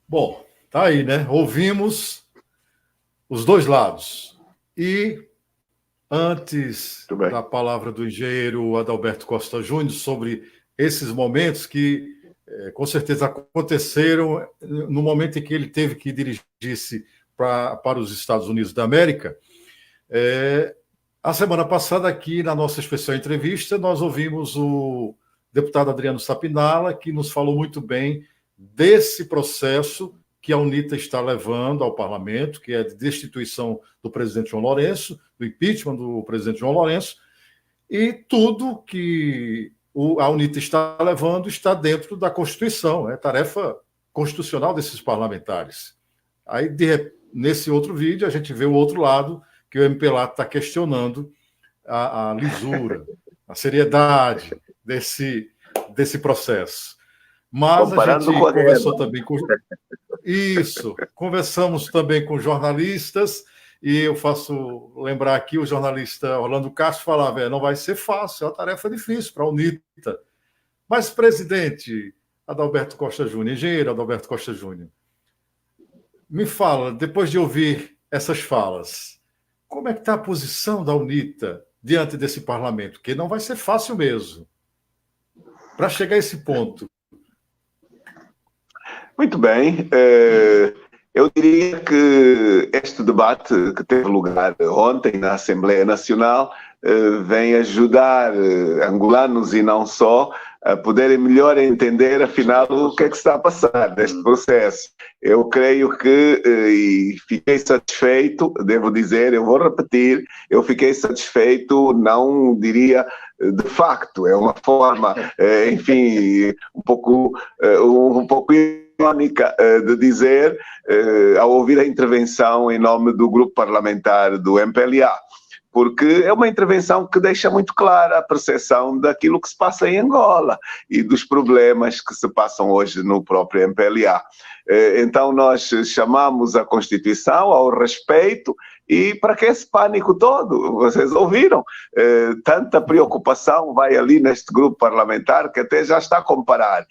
Bom, tá aí, né? Ouvimos os dois lados. E antes da palavra do engenheiro Adalberto Costa Júnior sobre esses momentos que, com certeza, aconteceram no momento em que ele teve que dirigir-se para os Estados Unidos da América. A semana passada, aqui na nossa especial entrevista, nós ouvimos o deputado Adriano Sapinala, que nos falou muito bem desse processo que a UNITA está levando ao parlamento, que é de destituição do presidente João Lourenço, do impeachment do presidente João Lourenço, e tudo que a UNITA está levando está dentro da Constituição, é tarefa constitucional desses parlamentares. Aí, nesse outro vídeo, a gente vê o outro lado, que o MPLA está questionando a lisura, a seriedade desse processo. Mas Comparando a gente com a conversou guerra. também com... Isso, conversamos também com jornalistas, e eu faço lembrar aqui, o jornalista Orlando Castro falava, não vai ser fácil, é uma tarefa difícil para a UNITA. Mas, presidente Adalberto Costa Júnior, engenheiro Adalberto Costa Júnior, me fala, depois de ouvir essas falas, como é que está a posição da UNITA diante desse parlamento? Que não vai ser fácil mesmo, para chegar a esse ponto. Muito bem. Eu diria que este debate que teve lugar ontem na Assembleia Nacional vem ajudar angolanos e não só a poderem melhor entender, afinal, o que é que está a passar neste processo. Eu creio que, e fiquei satisfeito, devo dizer, eu vou repetir, eu fiquei satisfeito, não diria de facto, é uma forma, enfim, um pouco irónica de dizer, ao ouvir a intervenção em nome do grupo parlamentar do MPLA, porque é uma intervenção que deixa muito clara a percepção daquilo que se passa em Angola e dos problemas que se passam hoje no próprio MPLA. Então nós chamamos a Constituição ao respeito. E para que esse pânico todo? Vocês ouviram? Tanta preocupação vai ali neste grupo parlamentar que até já está a comparar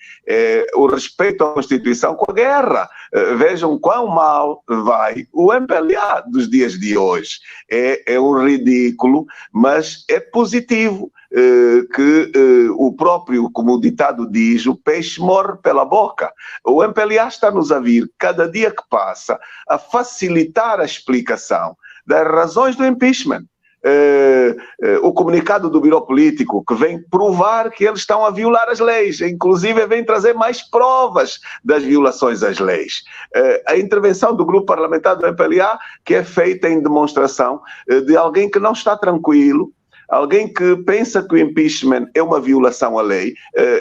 o respeito à Constituição com a guerra. Vejam quão mal vai o MPLA dos dias de hoje. É um ridículo, mas é positivo. Que o próprio, como o ditado diz, o peixe morre pela boca. O MPLA está-nos a vir, cada dia que passa, a facilitar a explicação das razões do impeachment. O comunicado do Biro Político, que vem provar que eles estão a violar as leis, inclusive vem trazer mais provas das violações às leis. A intervenção do grupo parlamentar do MPLA, que é feita em demonstração de alguém que não está tranquilo, alguém que pensa que o impeachment é uma violação à lei.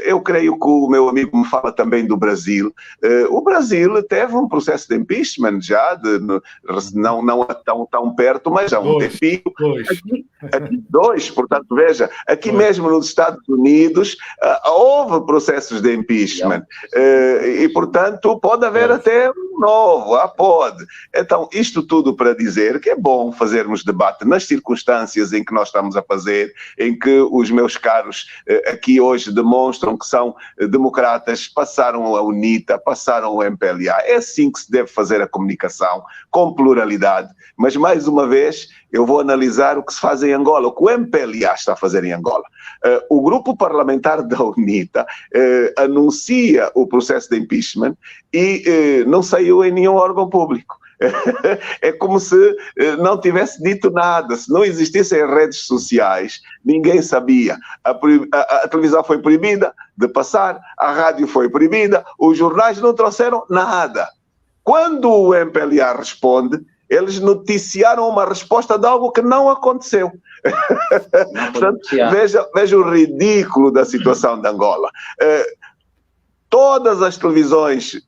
Eu creio que o meu amigo me fala também do Brasil. O Brasil teve um processo de impeachment já, não tão perto, mas há um tempinho. Aqui, dois, portanto, veja, aqui mesmo nos Estados Unidos houve processos de impeachment. E, portanto, pode haver até um novo, pode. Então, isto tudo para dizer que é bom fazermos debate nas circunstâncias em que nós estamos a fazer, em que os meus caros aqui hoje demonstram que são democratas, passaram a UNITA, passaram o MPLA. É assim que se deve fazer a comunicação, com pluralidade. Mas, mais uma vez, eu vou analisar o que se faz em Angola, o que o MPLA está a fazer em Angola. O grupo parlamentar da UNITA anuncia o processo de impeachment e não saiu em nenhum órgão público. É como se não tivesse dito nada, se não existissem redes sociais, ninguém sabia. A televisão foi proibida de passar, a rádio foi proibida, os jornais não trouxeram nada. Quando o MPLA responde, eles noticiaram uma resposta de algo que não aconteceu. Portanto, veja o ridículo da situação de Angola. Todas as televisões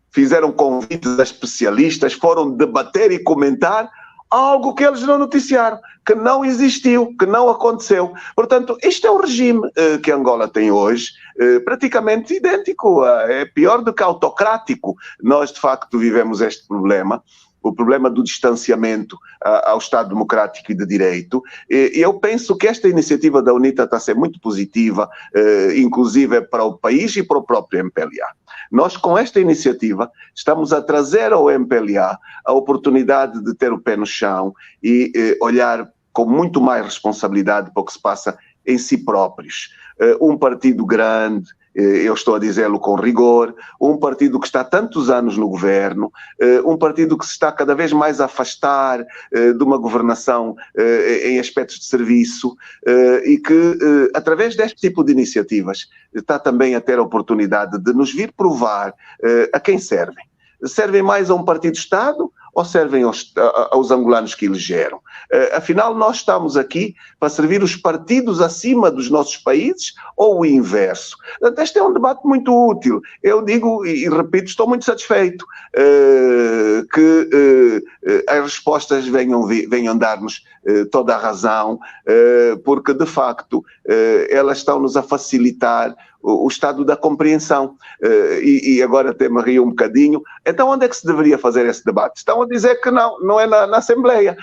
fizeram convites a especialistas, foram debater e comentar algo que eles não noticiaram, que não existiu, que não aconteceu. Portanto, isto é o regime que Angola tem hoje, praticamente idêntico, é pior do que autocrático. Nós, de facto, vivemos este problema. O problema do distanciamento ao Estado Democrático e de Direito. E eu penso que esta iniciativa da UNITA está a ser muito positiva, inclusive para o país e para o próprio MPLA. Nós, com esta iniciativa, estamos a trazer ao MPLA a oportunidade de ter o pé no chão e olhar com muito mais responsabilidade para o que se passa em si próprios. Um partido grande, eu estou a dizê-lo com rigor, um partido que está há tantos anos no governo, um partido que se está cada vez mais a afastar de uma governação em aspectos de serviço e que, através deste tipo de iniciativas, está também a ter a oportunidade de nos vir provar a quem servem. Servem mais a um partido-Estado ou servem aos angolanos que elegeram? Afinal, nós estamos aqui para servir os partidos acima dos nossos países ou o inverso? Portanto, este é um debate muito útil. Eu digo e repito, estou muito satisfeito que as respostas venham dar-nos toda a razão, porque, de facto, elas estão-nos a facilitar o estado da compreensão. E agora até me rio um bocadinho. Então, onde é que se deveria fazer esse debate? Estão a dizer que não é na Assembleia.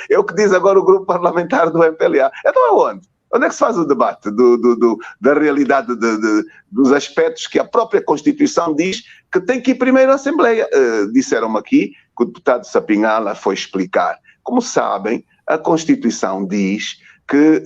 É o que diz agora o grupo parlamentar do MPLA. Então, é onde? Onde é que se faz o debate da realidade dos aspectos que a própria Constituição diz que tem que ir primeiro à Assembleia? Disseram-me aqui que o deputado Sapinhala foi explicar. Como sabem, a Constituição diz que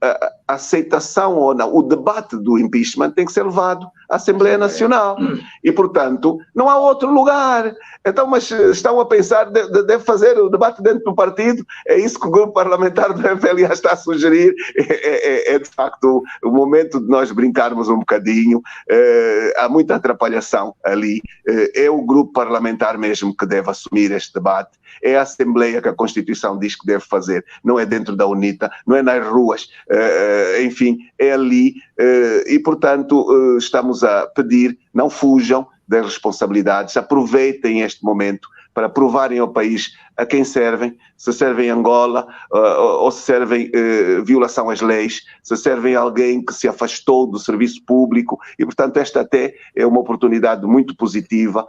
a aceitação ou não, o debate do impeachment tem que ser levado à Assembleia Nacional. E, portanto, não há outro lugar. Então, mas estão a pensar, deve fazer o debate dentro do partido? É isso que o grupo parlamentar do MPLA está a sugerir? É de facto, o momento de nós brincarmos um bocadinho. Há muita atrapalhação ali. É o grupo parlamentar mesmo que deve assumir este debate. É a Assembleia que a Constituição diz que deve fazer. Não é dentro da UNITA, não é nas ruas. Enfim, é ali. E, portanto, estamos a pedir, não fujam das responsabilidades, aproveitem este momento para provarem ao país a quem servem, se servem Angola ou se servem violação às leis, se servem alguém que se afastou do serviço público e, portanto, esta até é uma oportunidade muito positiva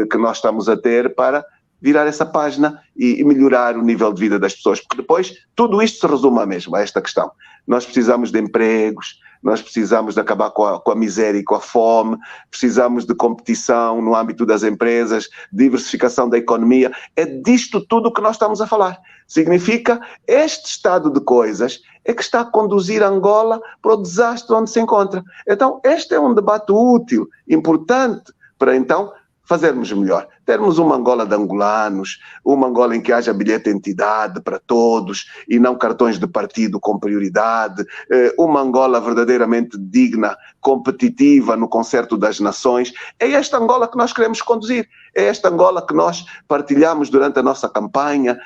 que nós estamos a ter para virar essa página e melhorar o nível de vida das pessoas, porque depois tudo isto se resume mesmo a esta questão. Nós precisamos de empregos, nós precisamos de acabar com a miséria e com a fome, precisamos de competição no âmbito das empresas, diversificação da economia. É disto tudo que nós estamos a falar. Significa, este estado de coisas é que está a conduzir Angola para o desastre onde se encontra. Então, este é um debate útil, importante, para então fazermos melhor. Termos uma Angola de angolanos, uma Angola em que haja bilhete de identidade para todos e não cartões de partido com prioridade, uma Angola verdadeiramente digna, competitiva no concerto das nações. É esta Angola que nós queremos conduzir. É esta Angola que nós partilhamos durante a nossa campanha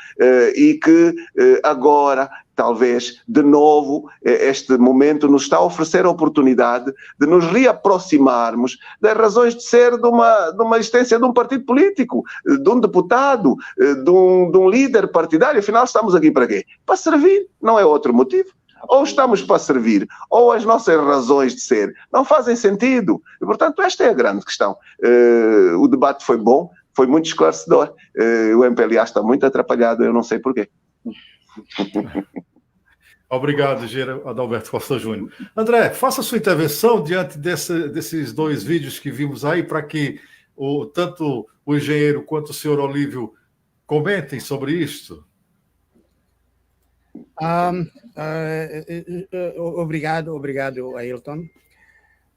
e que agora, talvez, de novo, este momento nos está a oferecer a oportunidade de nos reaproximarmos das razões de ser de uma existência de um partido político, de um deputado, de um líder partidário. Afinal, estamos aqui para quê? Para servir, não é outro motivo. Ou estamos para servir, ou as nossas razões de ser não fazem sentido. E, portanto, esta é a grande questão. O debate foi bom, foi muito esclarecedor. O MPLA está muito atrapalhado, eu não sei porquê. Obrigado, engenheiro Adalberto Costa Júnior. André, faça sua intervenção diante desses dois vídeos que vimos aí, para que tanto o engenheiro quanto o senhor Olívio comentem sobre isto. Obrigado, Ailton.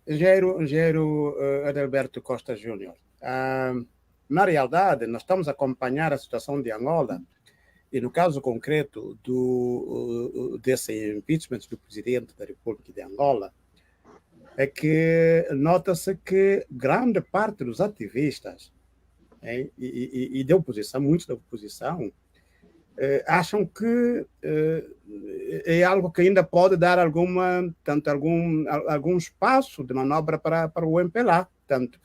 Engenheiro Adalberto Costa Júnior. Na realidade, nós estamos a acompanhar a situação de Angola e, no caso concreto desse impeachment do presidente da República de Angola, é que nota-se que grande parte dos ativistas e da oposição, muitos da oposição, acham que é algo que ainda pode dar algum espaço de manobra para o MPLA. Portanto,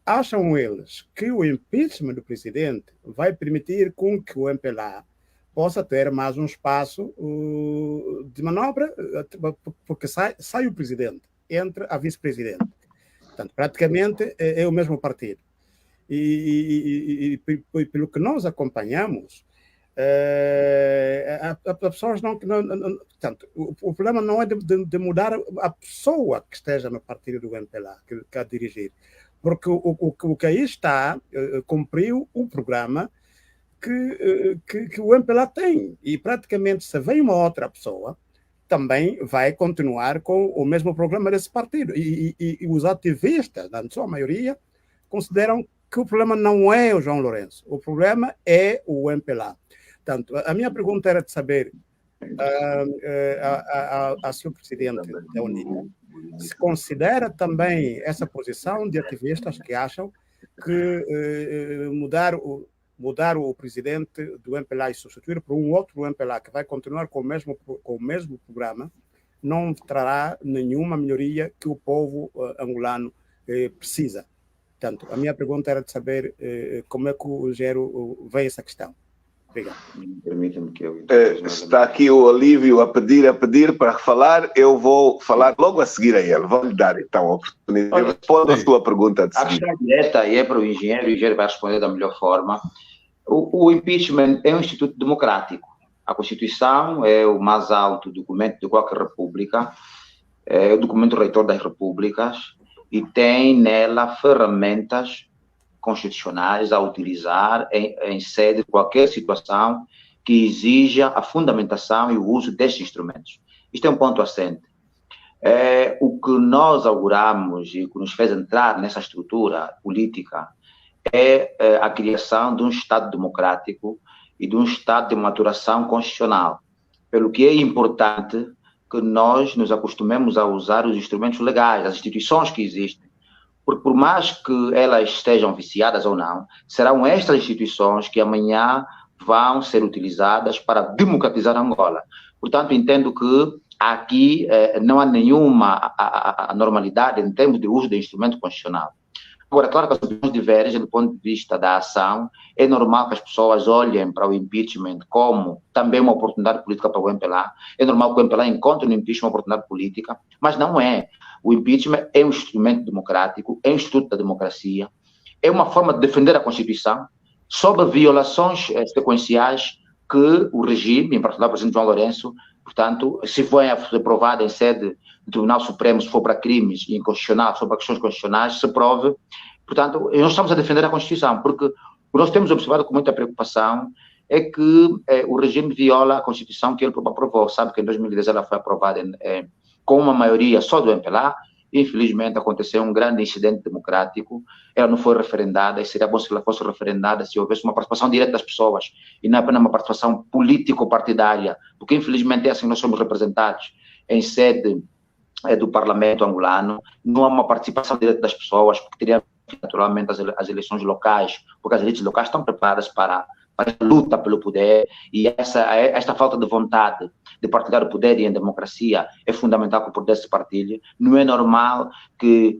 acham eles que o impeachment do presidente vai permitir com que o MPLA possa ter mais um espaço de manobra, porque sai o presidente, entra a vice-presidente. Portanto, praticamente é o mesmo partido. E pelo que nós acompanhamos, as pessoas portanto, o problema não é de mudar a pessoa que esteja no partido do MPLA, que a dirigir, porque o que aí está cumpriu o programa que o MPLA tem, e praticamente se vem uma outra pessoa também vai continuar com o mesmo programa desse partido, e os ativistas, na sua maioria, consideram que o problema não é o João Lourenço, o problema é o MPLA. Portanto, a minha pergunta era de saber a senhor presidente da UNITA se considera também essa posição de ativistas que acham que mudar mudar o presidente do MPLA e substituir por um outro MPLA que vai continuar com o mesmo programa, não trará nenhuma melhoria que o povo angolano precisa. Portanto, a minha pergunta era de saber como é que o Gero vê essa questão. Obrigado. Permita-me que eu... Está aqui o Olívio a pedir para falar. Eu vou falar logo a seguir a ele. Vou-lhe dar então a oportunidade de responder a sua pergunta de A seguida. questão direta e é para o engenheiro vai responder da melhor forma. O impeachment é um instituto democrático. A Constituição é o mais alto documento de qualquer república, é o documento reitor das repúblicas e tem nela ferramentas constitucionais a utilizar em sede de qualquer situação que exija a fundamentação e o uso destes instrumentos. Isto é um ponto assente. O que nós auguramos e que nos fez entrar nessa estrutura política é a criação de um Estado democrático e de um Estado de maturação constitucional, pelo que é importante que nós nos acostumemos a usar os instrumentos legais, as instituições que existem, porque por mais que elas estejam viciadas ou não, serão estas instituições que amanhã vão ser utilizadas para democratizar Angola. Portanto, entendo que aqui não há nenhuma anormalidade em termos de uso do instrumento constitucional. Agora, claro que as opiniões divergem do ponto de vista da ação. É normal que as pessoas olhem para o impeachment como também uma oportunidade política para o MPLA. É normal que o MPLA encontre no impeachment uma oportunidade política, mas não é. O impeachment é um instrumento democrático, é um instituto da democracia, é uma forma de defender a Constituição sobre violações sequenciais que o regime, em particular o presidente João Lourenço, portanto, se for aprovado em sede do Tribunal Supremo, se for para crimes inconstitucionais, sobre questões constitucionais, se prove. Portanto, nós estamos a defender a Constituição, porque o que nós temos observado com muita preocupação é que o regime viola a Constituição que ele aprovou. Sabe que em 2010 ela foi aprovada com uma maioria só do MPLA. Infelizmente, aconteceu um grande incidente democrático, ela não foi referendada, e seria bom se ela fosse referendada se houvesse uma participação direta das pessoas, e não apenas uma participação político-partidária, porque infelizmente é assim que nós somos representados em sede do Parlamento angolano, não há uma participação direta das pessoas, porque teria naturalmente as eleições locais, porque as elites locais estão preparadas para a luta pelo poder, e esta falta de vontade de partilhar o poder e em democracia é fundamental que o poder se partilhe. Não é normal que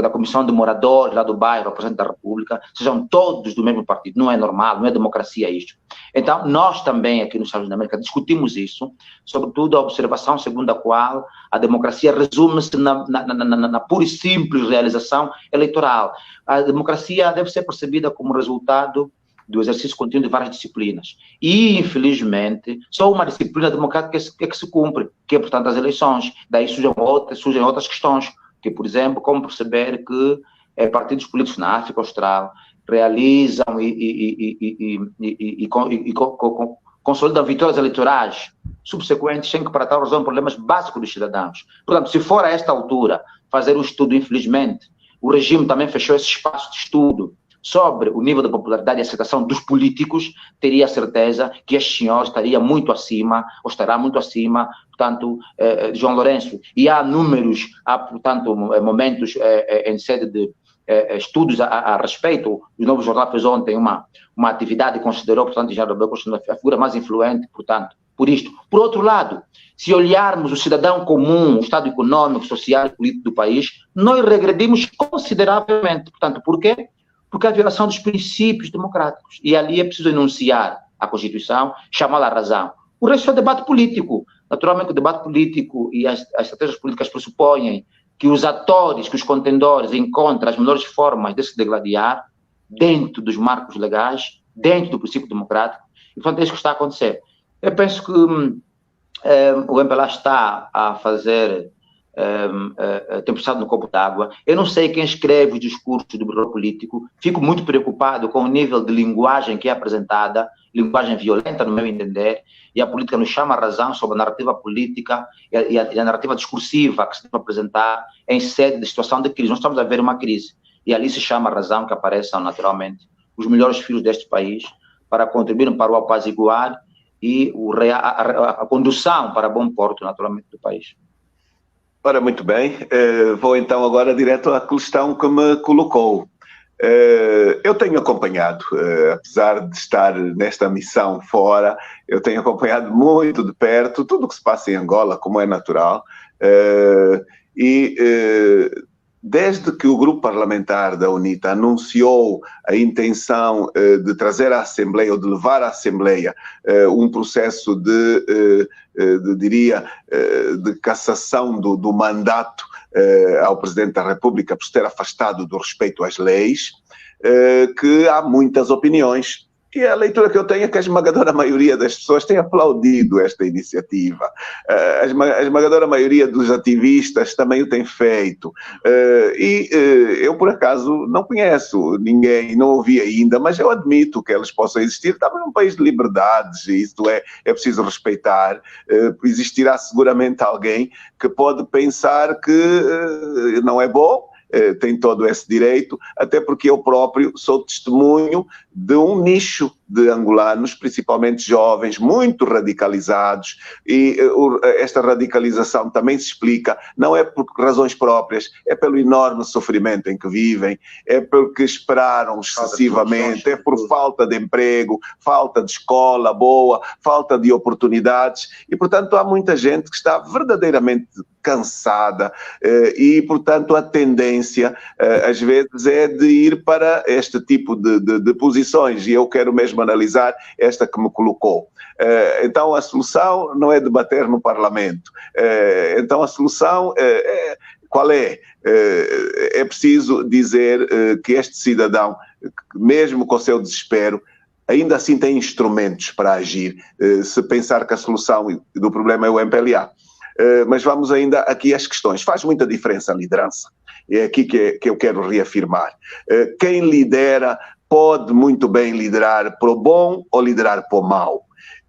da comissão de moradores lá do bairro, presidente da República, sejam todos do mesmo partido. Não é normal, não é democracia isto. Então, nós também aqui nos Estados Unidos da América discutimos isso, sobretudo a observação segundo a qual a democracia resume-se na pura e simples realização eleitoral. A democracia deve ser percebida como resultado do exercício contínuo de várias disciplinas. E, infelizmente, só uma disciplina democrática é que se cumpre, que é, portanto, as eleições. Daí surgem outras questões, que, por exemplo, como perceber que partidos políticos na África Austral realizam e consolidam vitórias eleitorais subsequentes sem que, para tal, resolvam problemas básicos dos cidadãos. Portanto, se for a esta altura fazer um estudo, infelizmente, o regime também fechou esse espaço de estudo sobre o nível de popularidade e aceitação dos políticos, teria certeza que este senhor estaria muito acima, ou estará muito acima, portanto, de João Lourenço. E há números, há, portanto, momentos em sede de estudos a respeito. O Novo Jornal fez ontem uma atividade e considerou, portanto, Jean Robert a figura mais influente, portanto, por isto. Por outro lado, se olharmos o cidadão comum, o estado econômico, social e político do país, nós regredimos consideravelmente. Portanto, por quê? Porque há violação dos princípios democráticos. E ali é preciso enunciar a Constituição, chamá-la à razão. O resto é debate político. Naturalmente, o debate político e as estratégias políticas pressupõem que os atores, que os contendores encontrem as melhores formas de se degladiar dentro dos marcos legais, dentro do princípio democrático. E, portanto, é isso que está a acontecer. Eu penso que o MPLA está a fazer tempestade no copo d'água. Eu não sei quem escreve os discursos do bureau político, fico muito preocupado com o nível de linguagem que é apresentada, linguagem violenta, no meu entender, e a política nos chama a razão sobre a narrativa política e a narrativa discursiva que se deve apresentar em sede de situação de crise. Nós estamos a ver uma crise, e ali se chama a razão que apareçam naturalmente os melhores filhos deste país para contribuírem para o apaziguar e a condução para bom porto, naturalmente, do país. Ora, muito bem. Vou então agora direto à questão que me colocou. Eu tenho acompanhado, apesar de estar nesta missão fora, eu tenho acompanhado muito de perto tudo o que se passa em Angola, como é natural, desde que o grupo parlamentar da UNITA anunciou a intenção de trazer à Assembleia, ou de levar à Assembleia, um processo de cassação do mandato ao Presidente da República por se ter afastado do respeito às leis, que há muitas opiniões. E a leitura que eu tenho é que a esmagadora maioria das pessoas tem aplaudido esta iniciativa. A esmagadora maioria dos ativistas também o tem feito. Eu, por acaso, não conheço ninguém, não ouvi ainda, mas eu admito que elas possam existir. Estamos num país de liberdades, e isto é preciso respeitar. Existirá seguramente alguém que pode pensar que não é bom, tem todo esse direito, até porque eu próprio sou testemunho de um nicho de angolanos, principalmente jovens, muito radicalizados, e esta radicalização também se explica, não é por razões próprias, é pelo enorme sofrimento em que vivem, é porque esperaram excessivamente, é por falta de emprego, falta de escola boa, falta de oportunidades, e portanto há muita gente que está verdadeiramente cansada, e portanto a tendência às vezes é de ir para este tipo de posições, e eu quero mesmo analisar esta que me colocou. Então a solução não é debater no Parlamento, então a solução qual é? É preciso dizer que este cidadão, mesmo com o seu desespero, ainda assim tem instrumentos para agir, se pensar que a solução do problema é o MPLA. Mas vamos ainda aqui às questões. Faz muita diferença a liderança. É aqui que eu quero reafirmar. Quem lidera pode muito bem liderar para o bom ou liderar para o mau.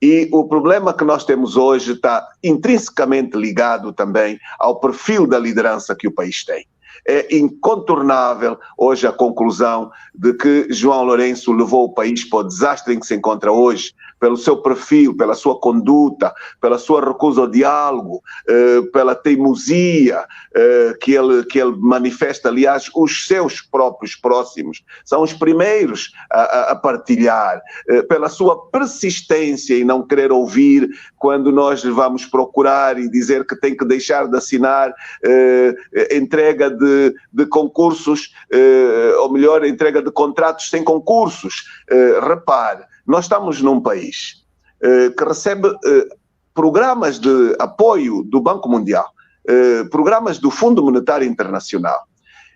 E o problema que nós temos hoje está intrinsecamente ligado também ao perfil da liderança que o país tem. É incontornável hoje a conclusão de que João Lourenço levou o país para o desastre em que se encontra hoje, pelo seu perfil, pela sua conduta, pela sua recusa ao diálogo, pela teimosia que ele manifesta. Aliás, os seus próprios próximos são os primeiros a partilhar, pela sua persistência em não querer ouvir quando nós vamos procurar e dizer que tem que deixar de assinar entrega de concursos, ou melhor, entrega de contratos sem concursos. Repare, nós estamos num país que recebe programas de apoio do Banco Mundial, programas do Fundo Monetário Internacional,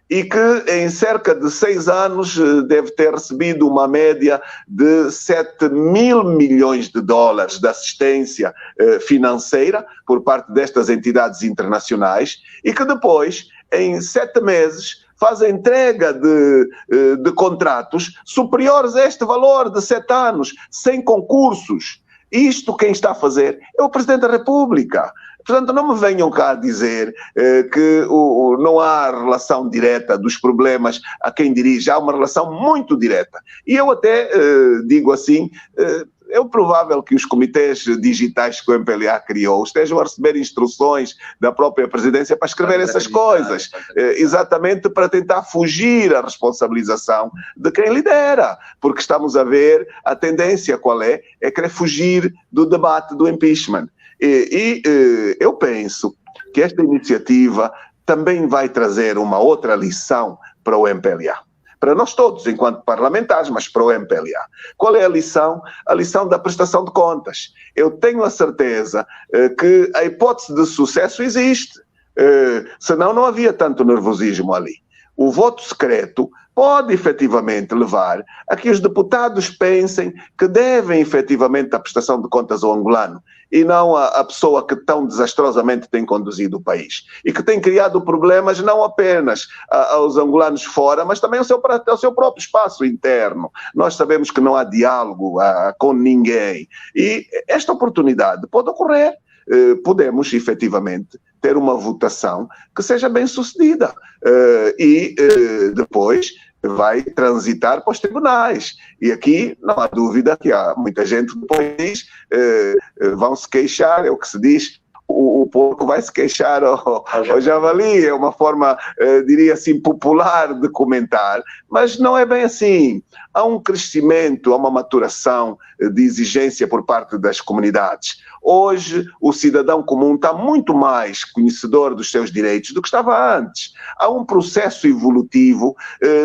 e que em cerca de 6 anos deve ter recebido uma média de 7 mil milhões de dólares de assistência financeira por parte destas entidades internacionais, e que depois, em 7 meses, faz a entrega de contratos superiores a este valor de 7 anos, sem concursos. Isto quem está a fazer é o Presidente da República. Portanto, não me venham cá dizer que não há relação direta dos problemas a quem dirige. Há uma relação muito direta. E eu até digo assim, é provável que os comitês digitais que o MPLA criou estejam a receber instruções da própria presidência para escrever essas coisas, exatamente para tentar fugir à responsabilização de quem lidera, porque estamos a ver a tendência qual é querer fugir do debate do impeachment. Eu penso que esta iniciativa também vai trazer uma outra lição para o MPLA. Para nós todos, enquanto parlamentares, mas para o MPLA. Qual é a lição? A lição da prestação de contas. Eu tenho a certeza que a hipótese de sucesso existe, senão não havia tanto nervosismo ali. O voto secreto pode efetivamente levar a que os deputados pensem que devem efetivamente a prestação de contas ao angolano e não a pessoa que tão desastrosamente tem conduzido o país e que tem criado problemas não apenas aos angolanos fora, mas também ao seu próprio espaço interno. Nós sabemos que não há diálogo com ninguém e esta oportunidade pode ocorrer. Podemos efetivamente ter uma votação que seja bem sucedida e depois vai transitar para os tribunais. E aqui não há dúvida que há muita gente do país vão se queixar, é o que se diz, o porco vai se queixar ao javali. É uma forma, diria assim, popular de comentar, mas não é bem assim. Há um crescimento, há uma maturação de exigência por parte das comunidades. Hoje, o cidadão comum está muito mais conhecedor dos seus direitos do que estava antes. Há um processo evolutivo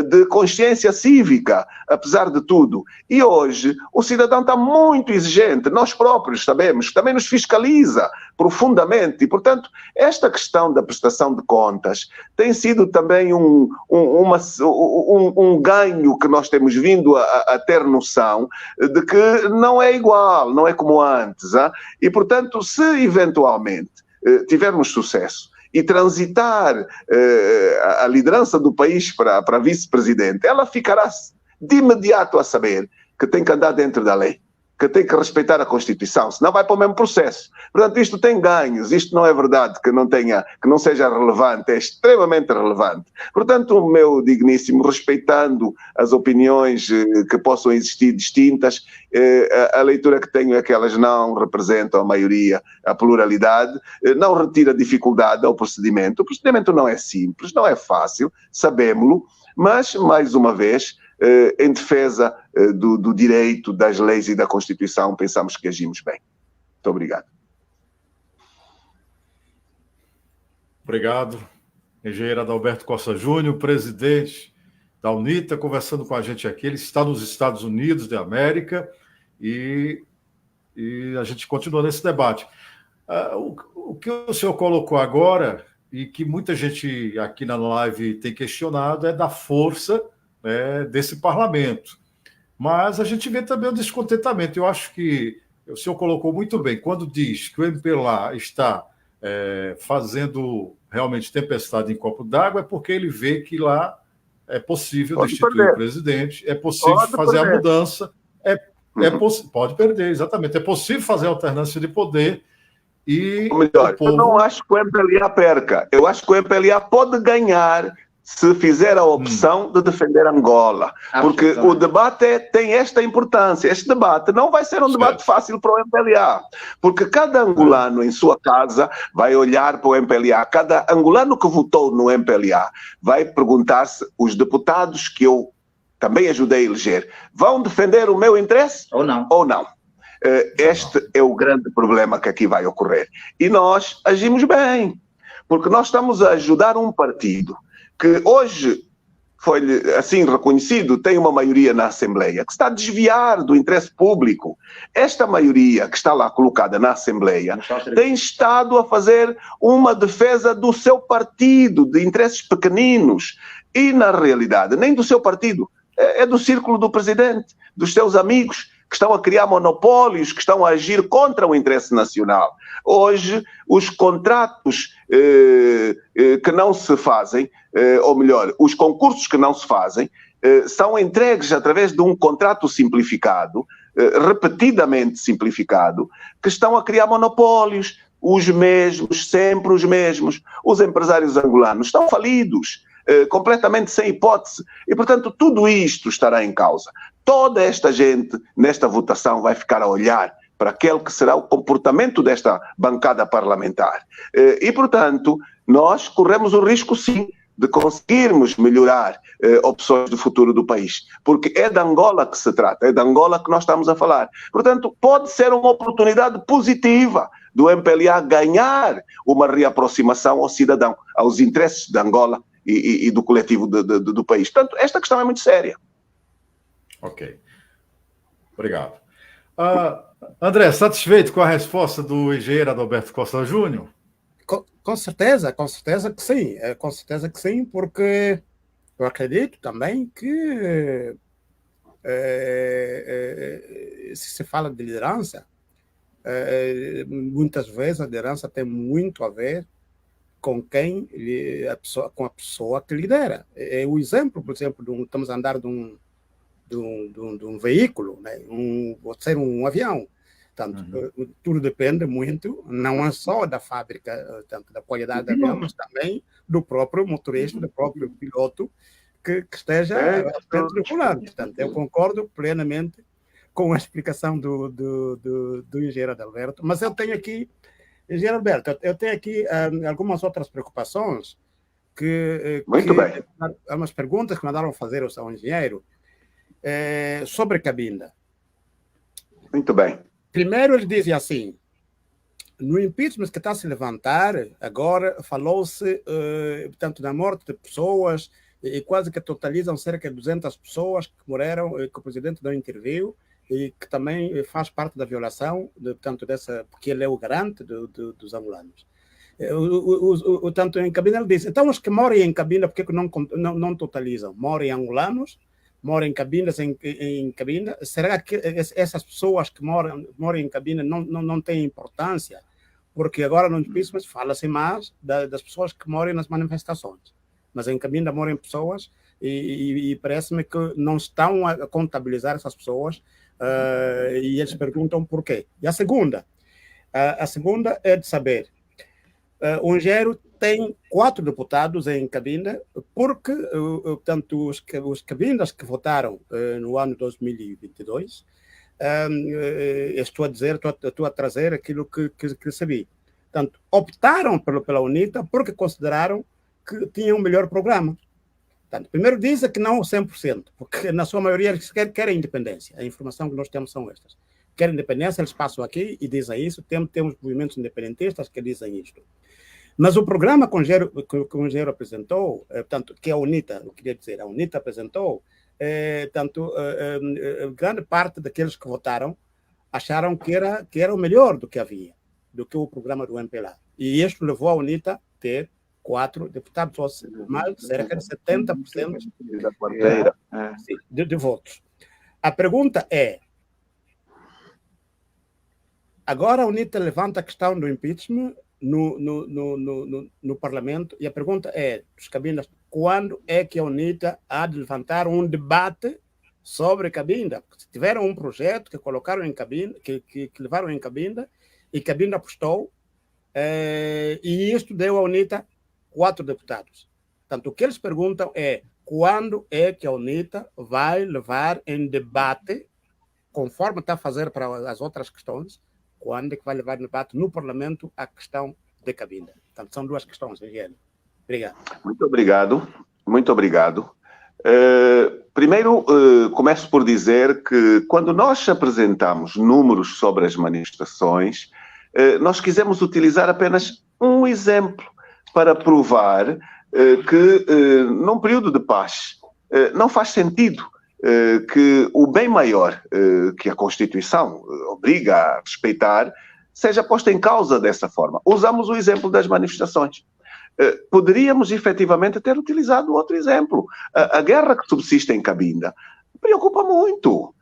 de consciência cívica, apesar de tudo. E hoje, o cidadão está muito exigente. Nós próprios sabemos, também nos fiscaliza profundamente. E, portanto, esta questão da prestação de contas tem sido também um ganho que nós temos vindo a ter noção de que não é igual, não é como antes. Hein? E, portanto, se eventualmente tivermos sucesso e transitar a liderança do país para vice-presidente, ela ficará de imediato a saber que tem que andar dentro da lei, que tem que respeitar a Constituição, senão vai para o mesmo processo. Portanto, isto tem ganhos, isto não é verdade que não seja relevante, é extremamente relevante. Portanto, o meu digníssimo, respeitando as opiniões que possam existir distintas, a leitura que tenho é que elas não representam a maioria, a pluralidade, não retira dificuldade ao procedimento. O procedimento não é simples, não é fácil, sabemos-lo, mas, mais uma vez, em defesa do direito, das leis e da Constituição, pensamos que agimos bem. Muito obrigado. Obrigado. Engenheiro Adalberto Costa Júnior, presidente da UNITA, conversando com a gente aqui. Ele está nos Estados Unidos da América e a gente continua nesse debate. O que o senhor colocou agora, e que muita gente aqui na live tem questionado, é da força desse parlamento. Mas a gente vê também o descontentamento. Eu acho que o senhor colocou muito bem. Quando diz que o MPLA está fazendo realmente tempestade em copo d'água, é porque ele vê que lá é possível destituir o presidente, é possível fazer a mudança, pode perder, exatamente. É possível fazer a alternância de poder e... Ou melhor, eu não acho que o MPLA perca. Eu acho que o MPLA pode ganhar se fizer a opção de defender Angola. Porque o debate tem esta importância. Este debate não vai ser um debate fácil para o MPLA, porque cada angolano em sua casa vai olhar para o MPLA. Cada angolano que votou no MPLA vai perguntar-se: os deputados que eu também ajudei a eleger vão defender o meu interesse ou não? Ou não? Este é o grande problema que aqui vai ocorrer. E nós agimos bem, porque nós estamos a ajudar um partido que hoje foi assim reconhecido, tem uma maioria na Assembleia, que está a desviar do interesse público. Esta maioria que está lá colocada na Assembleia tem estado a fazer uma defesa do seu partido, de interesses pequeninos, e na realidade nem do seu partido, é do círculo do presidente, dos seus amigos, que estão a criar monopólios, que estão a agir contra o interesse nacional. Hoje, os contratos que não se fazem, ou melhor, os concursos que não se fazem, são entregues através de um contrato simplificado, repetidamente simplificado, que estão a criar monopólios, os mesmos, sempre os mesmos. Os empresários angolanos estão falidos, completamente sem hipótese. E, portanto, tudo isto estará em causa. Toda esta gente, nesta votação, vai ficar a olhar para aquele que será o comportamento desta bancada parlamentar. E, portanto, nós corremos o risco, sim, de conseguirmos melhorar opções do futuro do país. Porque é de Angola que se trata, é de Angola que nós estamos a falar. Portanto, pode ser uma oportunidade positiva do MPLA ganhar uma reaproximação ao cidadão, aos interesses de Angola e do coletivo do país. Portanto, esta questão é muito séria. Ok. Obrigado. André, satisfeito com a resposta do engenheiro Adalberto Costa Júnior? Com certeza que sim. Com certeza que sim, porque eu acredito também que se se fala de liderança, muitas vezes a liderança tem muito a ver com com a pessoa que lidera. O exemplo, por exemplo, estamos a andar de um veículo, né? Pode ser um avião. Portanto, tudo depende muito, não é só da fábrica, tanto da qualidade do avião, mas também do próprio motorista, do próprio piloto que esteja tripulado. Portanto, eu concordo plenamente com a explicação do engenheiro Adalberto, mas eu tenho aqui Engenheiro Alberto, eu tenho aqui algumas outras preocupações Muito bem. Algumas perguntas que mandaram fazer ao engenheiro sobre Cabinda. Muito bem. Primeiro, ele dizem assim, no impeachment que está a se levantar, agora falou-se, portanto, da morte de pessoas, e quase que totalizam cerca de 200 pessoas que morreram, que o presidente não interviu, e que também faz parte da violação, portanto, porque ele é o garante dos angolanos. Tanto em Cabinda ele diz, então os que moram em Cabinda, por que não totalizam? Moram angolanos, moram em Cabindas em Cabinda, será que essas pessoas que moram em Cabinda não têm importância? Porque agora no impeachment fala-se mais das pessoas que moram nas manifestações, mas em Cabinda moram pessoas e parece-me que não estão a contabilizar essas pessoas e eles perguntam por quê. E a segunda é de saber, o engenheiro tem 4 deputados em Cabinda, porque, portanto, os cabindas que votaram no ano 2022, estou a trazer aquilo que sabia. Portanto, optaram pela UNITA porque consideraram que tinham um melhor programa. Portanto, primeiro dizem que não 100%, porque na sua maioria eles querem independência. A informação que nós temos são estas. Querem independência, eles passam aqui e dizem isso. Temos movimentos independentistas que dizem isto. Mas o programa que o engenheiro apresentou, portanto, que a UNITA, eu queria dizer, a UNITA apresentou, grande parte daqueles que votaram acharam que era o melhor do que havia, do que o programa do MPLA. E isto levou a UNITA a ter 4 deputados, ou mais cerca de 70% de votos. A pergunta é, agora a UNITA levanta a questão do impeachment no Parlamento, e a pergunta é, dos Cabindas, quando é que a UNITA há de levantar um debate sobre Cabinda? Porque se tiveram um projeto que colocaram em Cabinda, que levaram em Cabinda, e Cabinda apostou, e isto deu à UNITA 4 deputados. Portanto, o que eles perguntam é, quando é que a UNITA vai levar em debate, conforme está a fazer para as outras questões, quando é que vai levar em debate no Parlamento a questão de Cabinda? Portanto, são 2 questões, engenheiro. Obrigado. Muito obrigado. Muito obrigado. Primeiro, começo por dizer que quando nós apresentamos números sobre as manifestações, nós quisemos utilizar apenas um exemplo para provar que num período de paz não faz sentido que o bem maior que a Constituição obriga a respeitar seja posto em causa dessa forma. Usamos o exemplo das manifestações. Poderíamos efetivamente ter utilizado outro exemplo. A guerra que subsiste em Cabinda preocupa muito,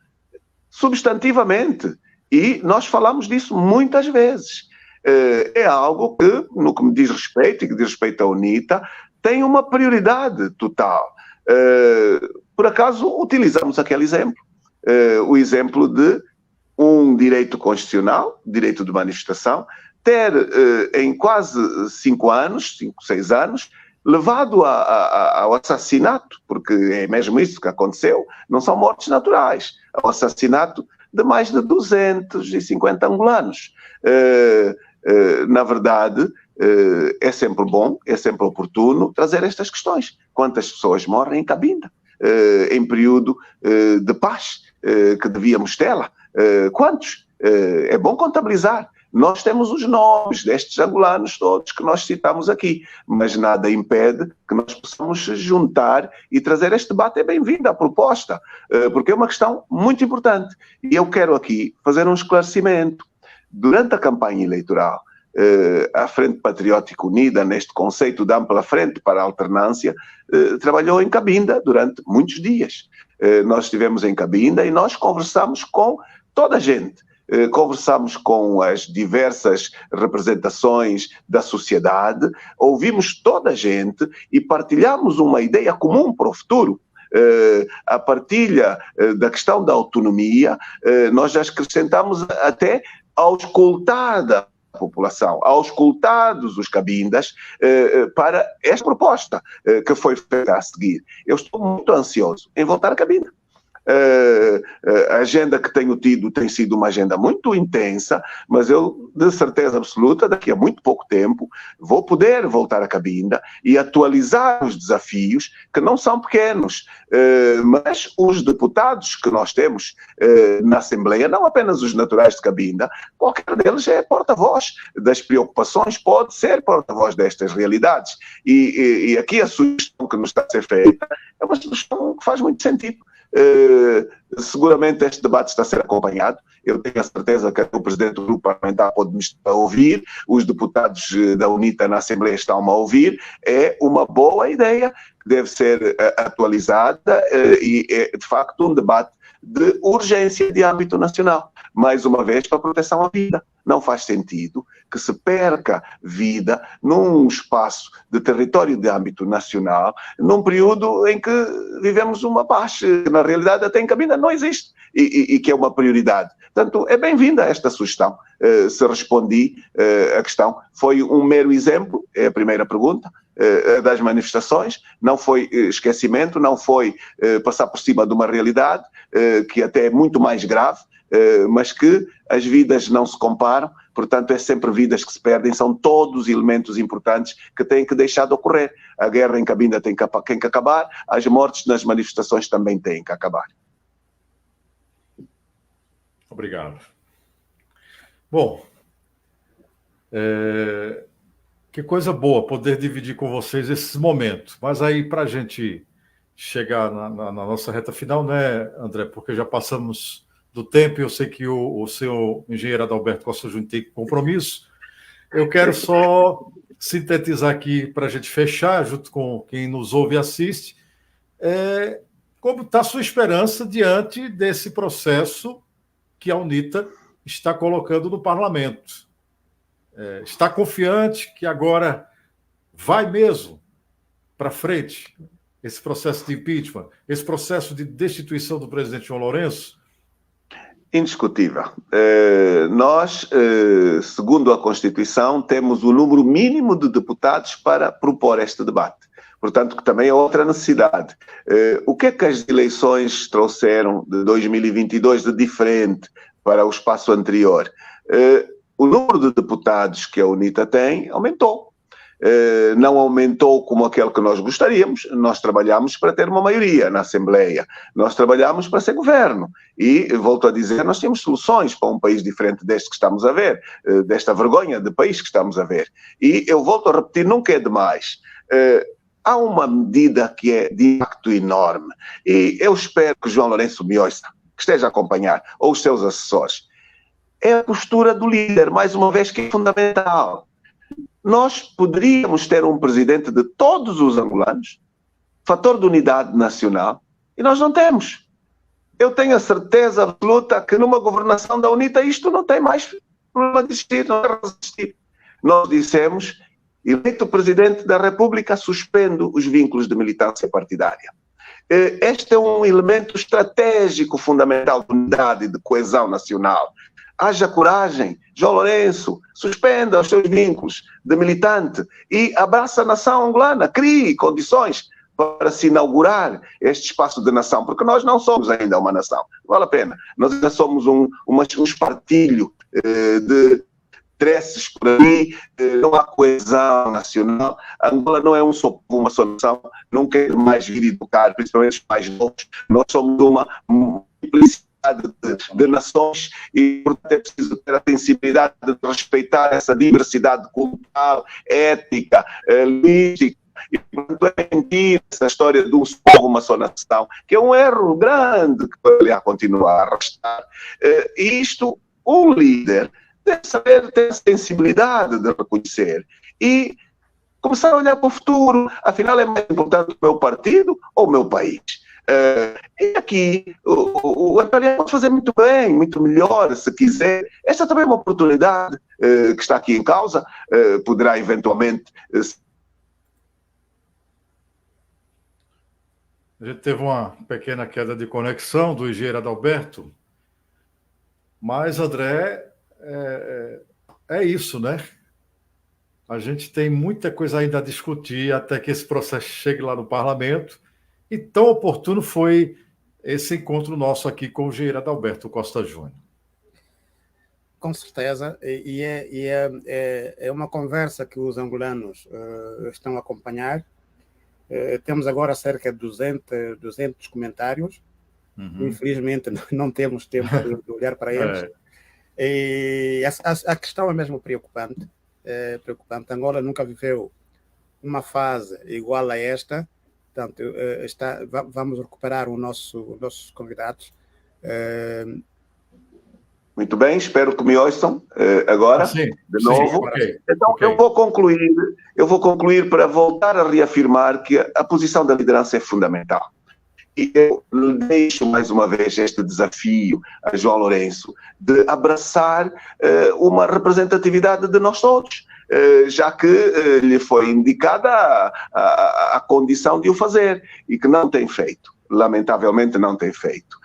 substantivamente, e nós falamos disso muitas vezes. É algo que, no que me diz respeito e que diz respeito à UNITA, tem uma prioridade total. Por acaso, utilizamos aquele exemplo, o exemplo de um direito constitucional, direito de manifestação, ter, em quase 5 anos, 5, 6 anos, levado ao assassinato, porque é mesmo isso que aconteceu, não são mortes naturais, ao assassinato de mais de 250 angolanos. Na verdade, é sempre bom, é sempre oportuno trazer estas questões. Quantas pessoas morrem em Cabinda em período de paz que devíamos tê-la? Quantos? É bom contabilizar. Nós temos os nomes destes angolanos todos que nós citamos aqui, mas nada impede que nós possamos juntar e trazer este debate. É bem-vinda a proposta, porque é uma questão muito importante. E eu quero aqui fazer um esclarecimento. Durante a campanha eleitoral, a Frente Patriótica Unida, neste conceito de ampla frente para a alternância, trabalhou em Cabinda durante muitos dias. Nós estivemos em Cabinda e nós conversamos com toda a gente. Conversamos com as diversas representações da sociedade, ouvimos toda a gente e partilhamos uma ideia comum para o futuro. A partilha da questão da autonomia, nós já acrescentamos até ao escutar da população, aos escutados os cabindas, para esta proposta que foi feita a seguir. Eu estou muito ansioso em voltar a Cabinda. A agenda que tenho tido tem sido uma agenda muito intensa, mas eu, de certeza absoluta, daqui a muito pouco tempo, vou poder voltar à cabinda e atualizar os desafios, que não são pequenos, mas os deputados que nós temos na Assembleia, não apenas os naturais de cabinda, qualquer deles é porta-voz das preocupações, pode ser porta-voz destas realidades. E aqui a sugestão que nos está a ser feita é uma sugestão que faz muito sentido. Seguramente este debate está a ser acompanhado. Eu tenho a certeza que o presidente do grupo parlamentar pode me estar a ouvir, os deputados da UNITA na Assembleia estão a ouvir. É uma boa ideia que deve ser atualizada e é, de facto, um debate de urgência de âmbito nacional. Mais uma vez, para a proteção à vida. Não faz sentido que se perca vida num espaço de território de âmbito nacional, num período em que vivemos uma paz, que na realidade até em cabinda não existe, e que é uma prioridade. Portanto, é bem-vinda esta sugestão. Se respondi a questão, foi um mero exemplo, é a primeira pergunta, das manifestações, não foi esquecimento, não foi passar por cima de uma realidade que até é muito mais grave, mas que as vidas não se comparam, portanto é sempre vidas que se perdem, são todos elementos importantes que têm que deixar de ocorrer. A guerra em cabinda tem que acabar, as mortes nas manifestações também têm que acabar. Obrigado. Bom, que coisa boa poder dividir com vocês esses momentos, mas aí para a gente chegar na nossa reta final, né, André, porque já passamos do tempo, e eu sei que o seu engenheiro Adalberto Costa Júnior tem compromisso. Eu quero só sintetizar aqui para a gente fechar, junto com quem nos ouve e assiste, como está a sua esperança diante desse processo que a UNITA está colocando no parlamento. Está confiante que agora vai mesmo para frente esse processo de impeachment, esse processo de destituição do presidente João Lourenço? Indiscutível. Nós, segundo a Constituição, temos o número mínimo de deputados para propor este debate. Portanto, que também é outra necessidade. O que é que as eleições trouxeram de 2022 de diferente para o espaço anterior? O número de deputados que a UNITA tem aumentou. Não aumentou como aquele que nós gostaríamos. Nós trabalhamos para ter uma maioria na Assembleia, nós trabalhamos para ser governo e, volto a dizer, nós temos soluções para um país diferente deste que estamos a ver, desta vergonha de país que estamos a ver. E eu volto a repetir, nunca é demais. Há uma medida que é de impacto enorme e eu espero que João Lourenço me ouça, que esteja a acompanhar, ou os seus assessores. É a postura do líder, mais uma vez, que é fundamental. Nós poderíamos ter um presidente de todos os angolanos, fator de unidade nacional, e nós não temos. Eu tenho a certeza absoluta que numa governação da UNITA isto não tem mais problema de existir, não vai resistir. Nós dissemos, eleito presidente da República, suspendo os vínculos de militância partidária. Este é um elemento estratégico fundamental de unidade e de coesão nacional. Haja coragem, João Lourenço, suspenda os seus vínculos de militante e abraça a nação angolana, crie condições para se inaugurar este espaço de nação, porque nós não somos ainda uma nação, não vale a pena. Nós ainda somos um espartilho de interesses por aí, não há coesão nacional. A Angola não é uma só nação, não quer mais vir educar, principalmente os mais novos. Nós somos uma multiplicidade de nações e, portanto, é preciso ter a sensibilidade de respeitar essa diversidade cultural, étnica, linguística. E, portanto, é mentir essa história de um só povo, uma só nação, que é um erro grande que vai continuar a arrastar. E isto, um líder deve saber ter a sensibilidade de reconhecer e começar a olhar para o futuro. Afinal, é mais importante o meu partido ou o meu país? E aqui o António pode fazer muito bem, muito melhor, se quiser. Esta também é uma oportunidade que está aqui em causa, poderá eventualmente... A gente teve uma pequena queda de conexão do engenheiro Adalberto, mas, André, é isso, né? A gente tem muita coisa ainda a discutir até que esse processo chegue lá no parlamento. E tão oportuno foi esse encontro nosso aqui com o engenheiro Adalberto Costa Júnior. Com certeza, é uma conversa que os angolanos estão a acompanhar. Temos agora cerca de 200 comentários. Infelizmente, não temos tempo de olhar para eles. E a questão é mesmo preocupante. Angola nunca viveu uma fase igual a esta. Portanto, vamos recuperar os nossos convidados. Muito bem, espero que me ouçam agora, de novo. Okay, então, okay. Eu vou concluir para voltar a reafirmar que a posição da liderança é fundamental. E eu deixo mais uma vez este desafio a João Lourenço de abraçar uma representatividade de nós todos, já que lhe foi indicada a condição de o fazer e que não tem feito. Lamentavelmente não tem feito.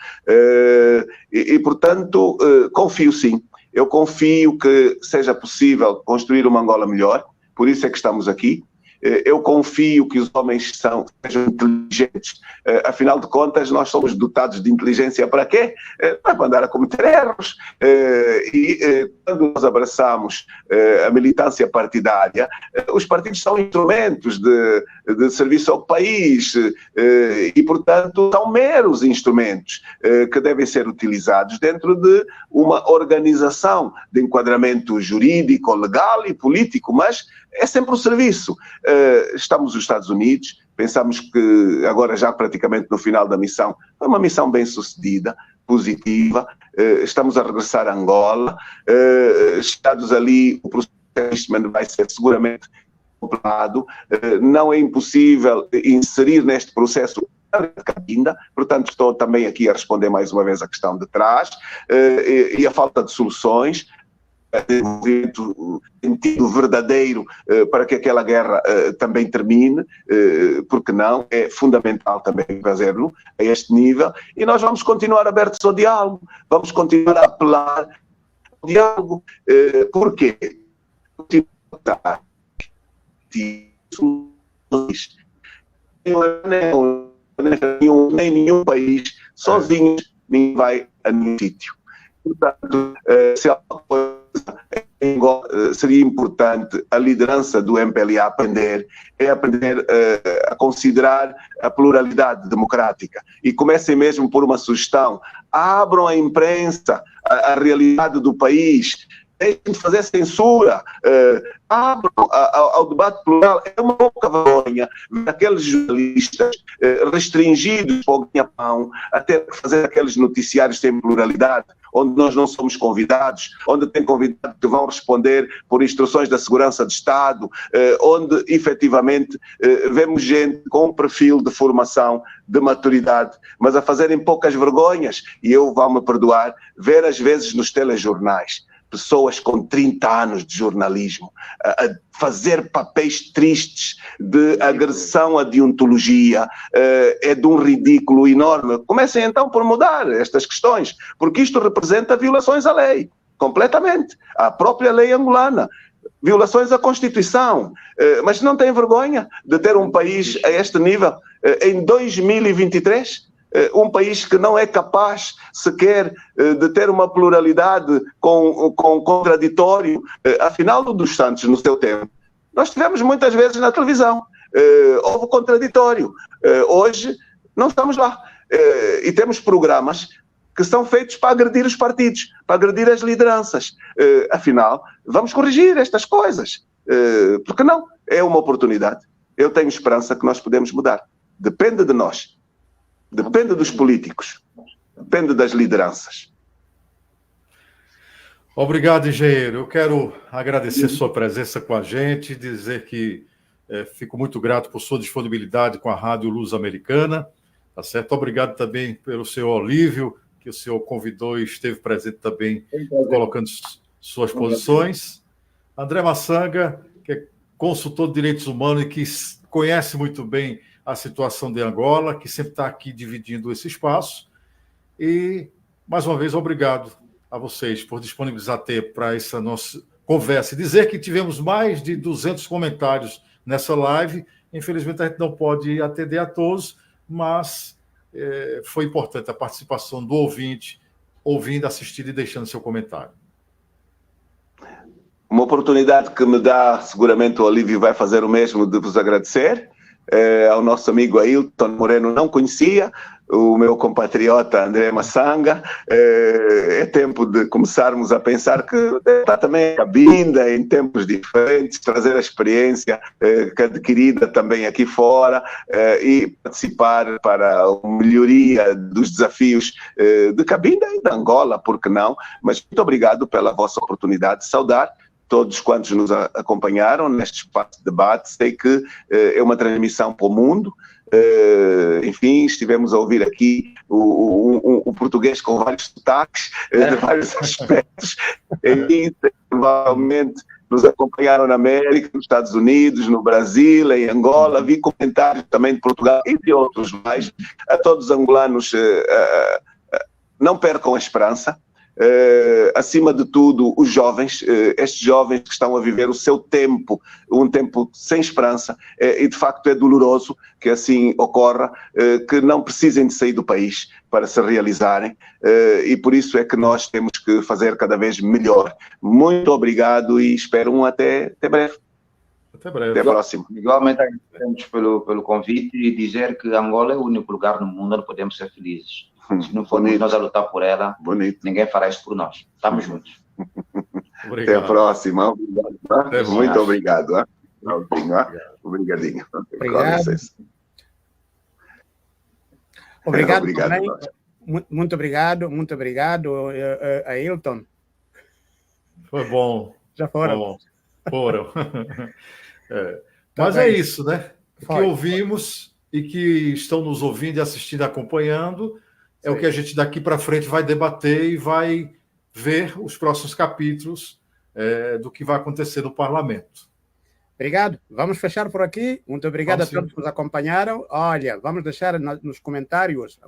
Portanto, confio sim. Eu confio que seja possível construir uma Angola melhor, por isso é que estamos aqui. Eu confio que os homens sejam inteligentes. Afinal de contas, nós somos dotados de inteligência para quê? Para andar a cometer erros. Quando nós abraçamos a militância partidária, os partidos são instrumentos de serviço ao país e, portanto, são meros instrumentos que devem ser utilizados dentro de uma organização de enquadramento jurídico, legal e político, mas é sempre um serviço. Estamos nos Estados Unidos, pensamos que agora já praticamente no final da missão, foi uma missão bem sucedida, positiva, estamos a regressar a Angola, chegados ali, o processo vai ser seguramente completado, não é impossível inserir neste processo ainda, portanto estou também aqui a responder mais uma vez a questão de trás, e a falta de soluções, sentido verdadeiro para que aquela guerra também termine, porque não, é fundamental também fazê-lo a este nível, e nós vamos continuar abertos ao diálogo, vamos continuar a apelar ao diálogo, porque nem nenhum país sozinho nem vai a nenhum sítio. Portanto, se seria importante a liderança do MPLA aprender a considerar a pluralidade democrática e comecem mesmo por uma sugestão: abram a imprensa, a realidade do país, deixem de fazer censura, abram ao debate plural. É uma pouca vergonha ver aqueles jornalistas restringidos para o ganha-pão, até fazer aqueles noticiários sem pluralidade, onde nós não somos convidados, onde tem convidados que vão responder por instruções da Segurança de Estado, onde efetivamente vemos gente com um perfil de formação, de maturidade, mas a fazerem poucas vergonhas, e eu vou-me perdoar, ver às vezes nos telejornais pessoas com 30 anos de jornalismo a fazer papéis tristes de agressão à deontologia, é de um ridículo enorme. Comecem então por mudar estas questões, porque isto representa violações à lei, completamente, à própria lei angolana, violações à Constituição, mas não tem vergonha de ter um país a este nível em 2023? Um país que não é capaz sequer de ter uma pluralidade com contraditório. Afinal, dos Santos, no seu tempo, nós tivemos muitas vezes na televisão, houve contraditório. Hoje não estamos lá. E temos programas que são feitos para agredir os partidos, para agredir as lideranças. Afinal, vamos corrigir estas coisas. Porque não? É uma oportunidade. Eu tenho esperança que nós podemos mudar. Depende de nós. Depende dos políticos, depende das lideranças. Obrigado, engenheiro. Eu quero agradecer sua presença com a gente, dizer que fico muito grato por sua disponibilidade com a Rádio Luz Americana, tá certo? Obrigado também pelo seu Olívio, que o senhor convidou e esteve presente também, colocando suas posições. André Massanga, que é consultor de direitos humanos e que conhece muito bem a situação de Angola, que sempre está aqui dividindo esse espaço. E, mais uma vez, obrigado a vocês por disponibilizar tempo para essa nossa conversa. E dizer que tivemos mais de 200 comentários nessa live. Infelizmente, a gente não pode atender a todos, mas foi importante a participação do ouvinte, ouvindo, assistindo e deixando seu comentário. Uma oportunidade que me dá, seguramente o Olívio vai fazer o mesmo, de vos agradecer. Ao nosso amigo Ailton Moreno, não conhecia, o meu compatriota André Massanga. É tempo de começarmos a pensar que está também a vinda em tempos diferentes, trazer a experiência que adquirida também aqui fora e participar para a melhoria dos desafios de Cabinda e de Angola, por que não? Mas muito obrigado pela vossa oportunidade. Saudar todos quantos nos acompanharam neste espaço de debate. Sei que é uma transmissão para o mundo. Enfim, estivemos a ouvir aqui o português com vários sotaques, de vários aspectos. E provavelmente nos acompanharam na América, nos Estados Unidos, no Brasil, em Angola. Vi comentários também de Portugal e de outros mais. A todos os angolanos, não percam a esperança. Acima de tudo, os jovens, estes jovens que estão a viver o seu tempo, um tempo sem esperança, e de facto é doloroso que assim ocorra, que não precisem de sair do país para se realizarem, e por isso é que nós temos que fazer cada vez melhor. Muito obrigado e espero até breve. Até breve. Até a próxima. Igualmente agradecemos pelo convite e dizer que Angola é o único lugar no mundo onde podemos ser felizes. Se não formos nós a lutar por ela, ninguém fará isso por nós. Estamos juntos. Obrigado. Até a próxima. Obrigado, tá? Até Muito mais. obrigado. Tá? Obrigadinho. Obrigado. Obrigado, Obrigado também. Muito obrigado, Ailton. Foi bom. Já foram. Bom. Foram. Mas é isso, né? O que ouvimos e que estão nos ouvindo e assistindo e acompanhando é o que a gente daqui para frente vai debater e vai ver os próximos capítulos do que vai acontecer no parlamento. Obrigado. Vamos fechar por aqui. Muito obrigado a todos que nos acompanharam. Olha, vamos deixar nos comentários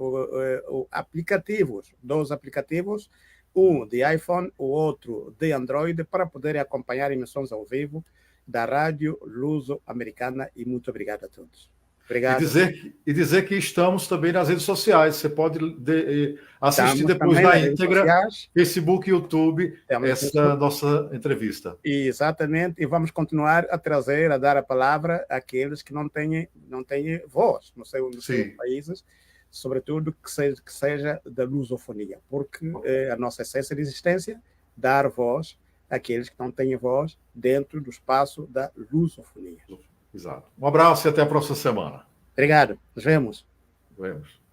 dois aplicativos, um de iPhone, o outro de Android, para poderem acompanhar emissões ao vivo da Rádio Luso-Americana. E muito obrigado a todos. Obrigado. E dizer que estamos também nas redes sociais. Você pode assistir Estamos depois também na nas redes íntegra, sociais. Facebook e YouTube, Temos essa Facebook. nossa entrevista. Exatamente, e vamos continuar a dar a palavra àqueles que não têm voz nos seus países, sobretudo que seja da lusofonia, porque a nossa essência de existência é dar voz àqueles que não têm voz dentro do espaço da lusofonia. Exato. Um abraço e até a próxima semana. Obrigado. Nos vemos. Nos vemos.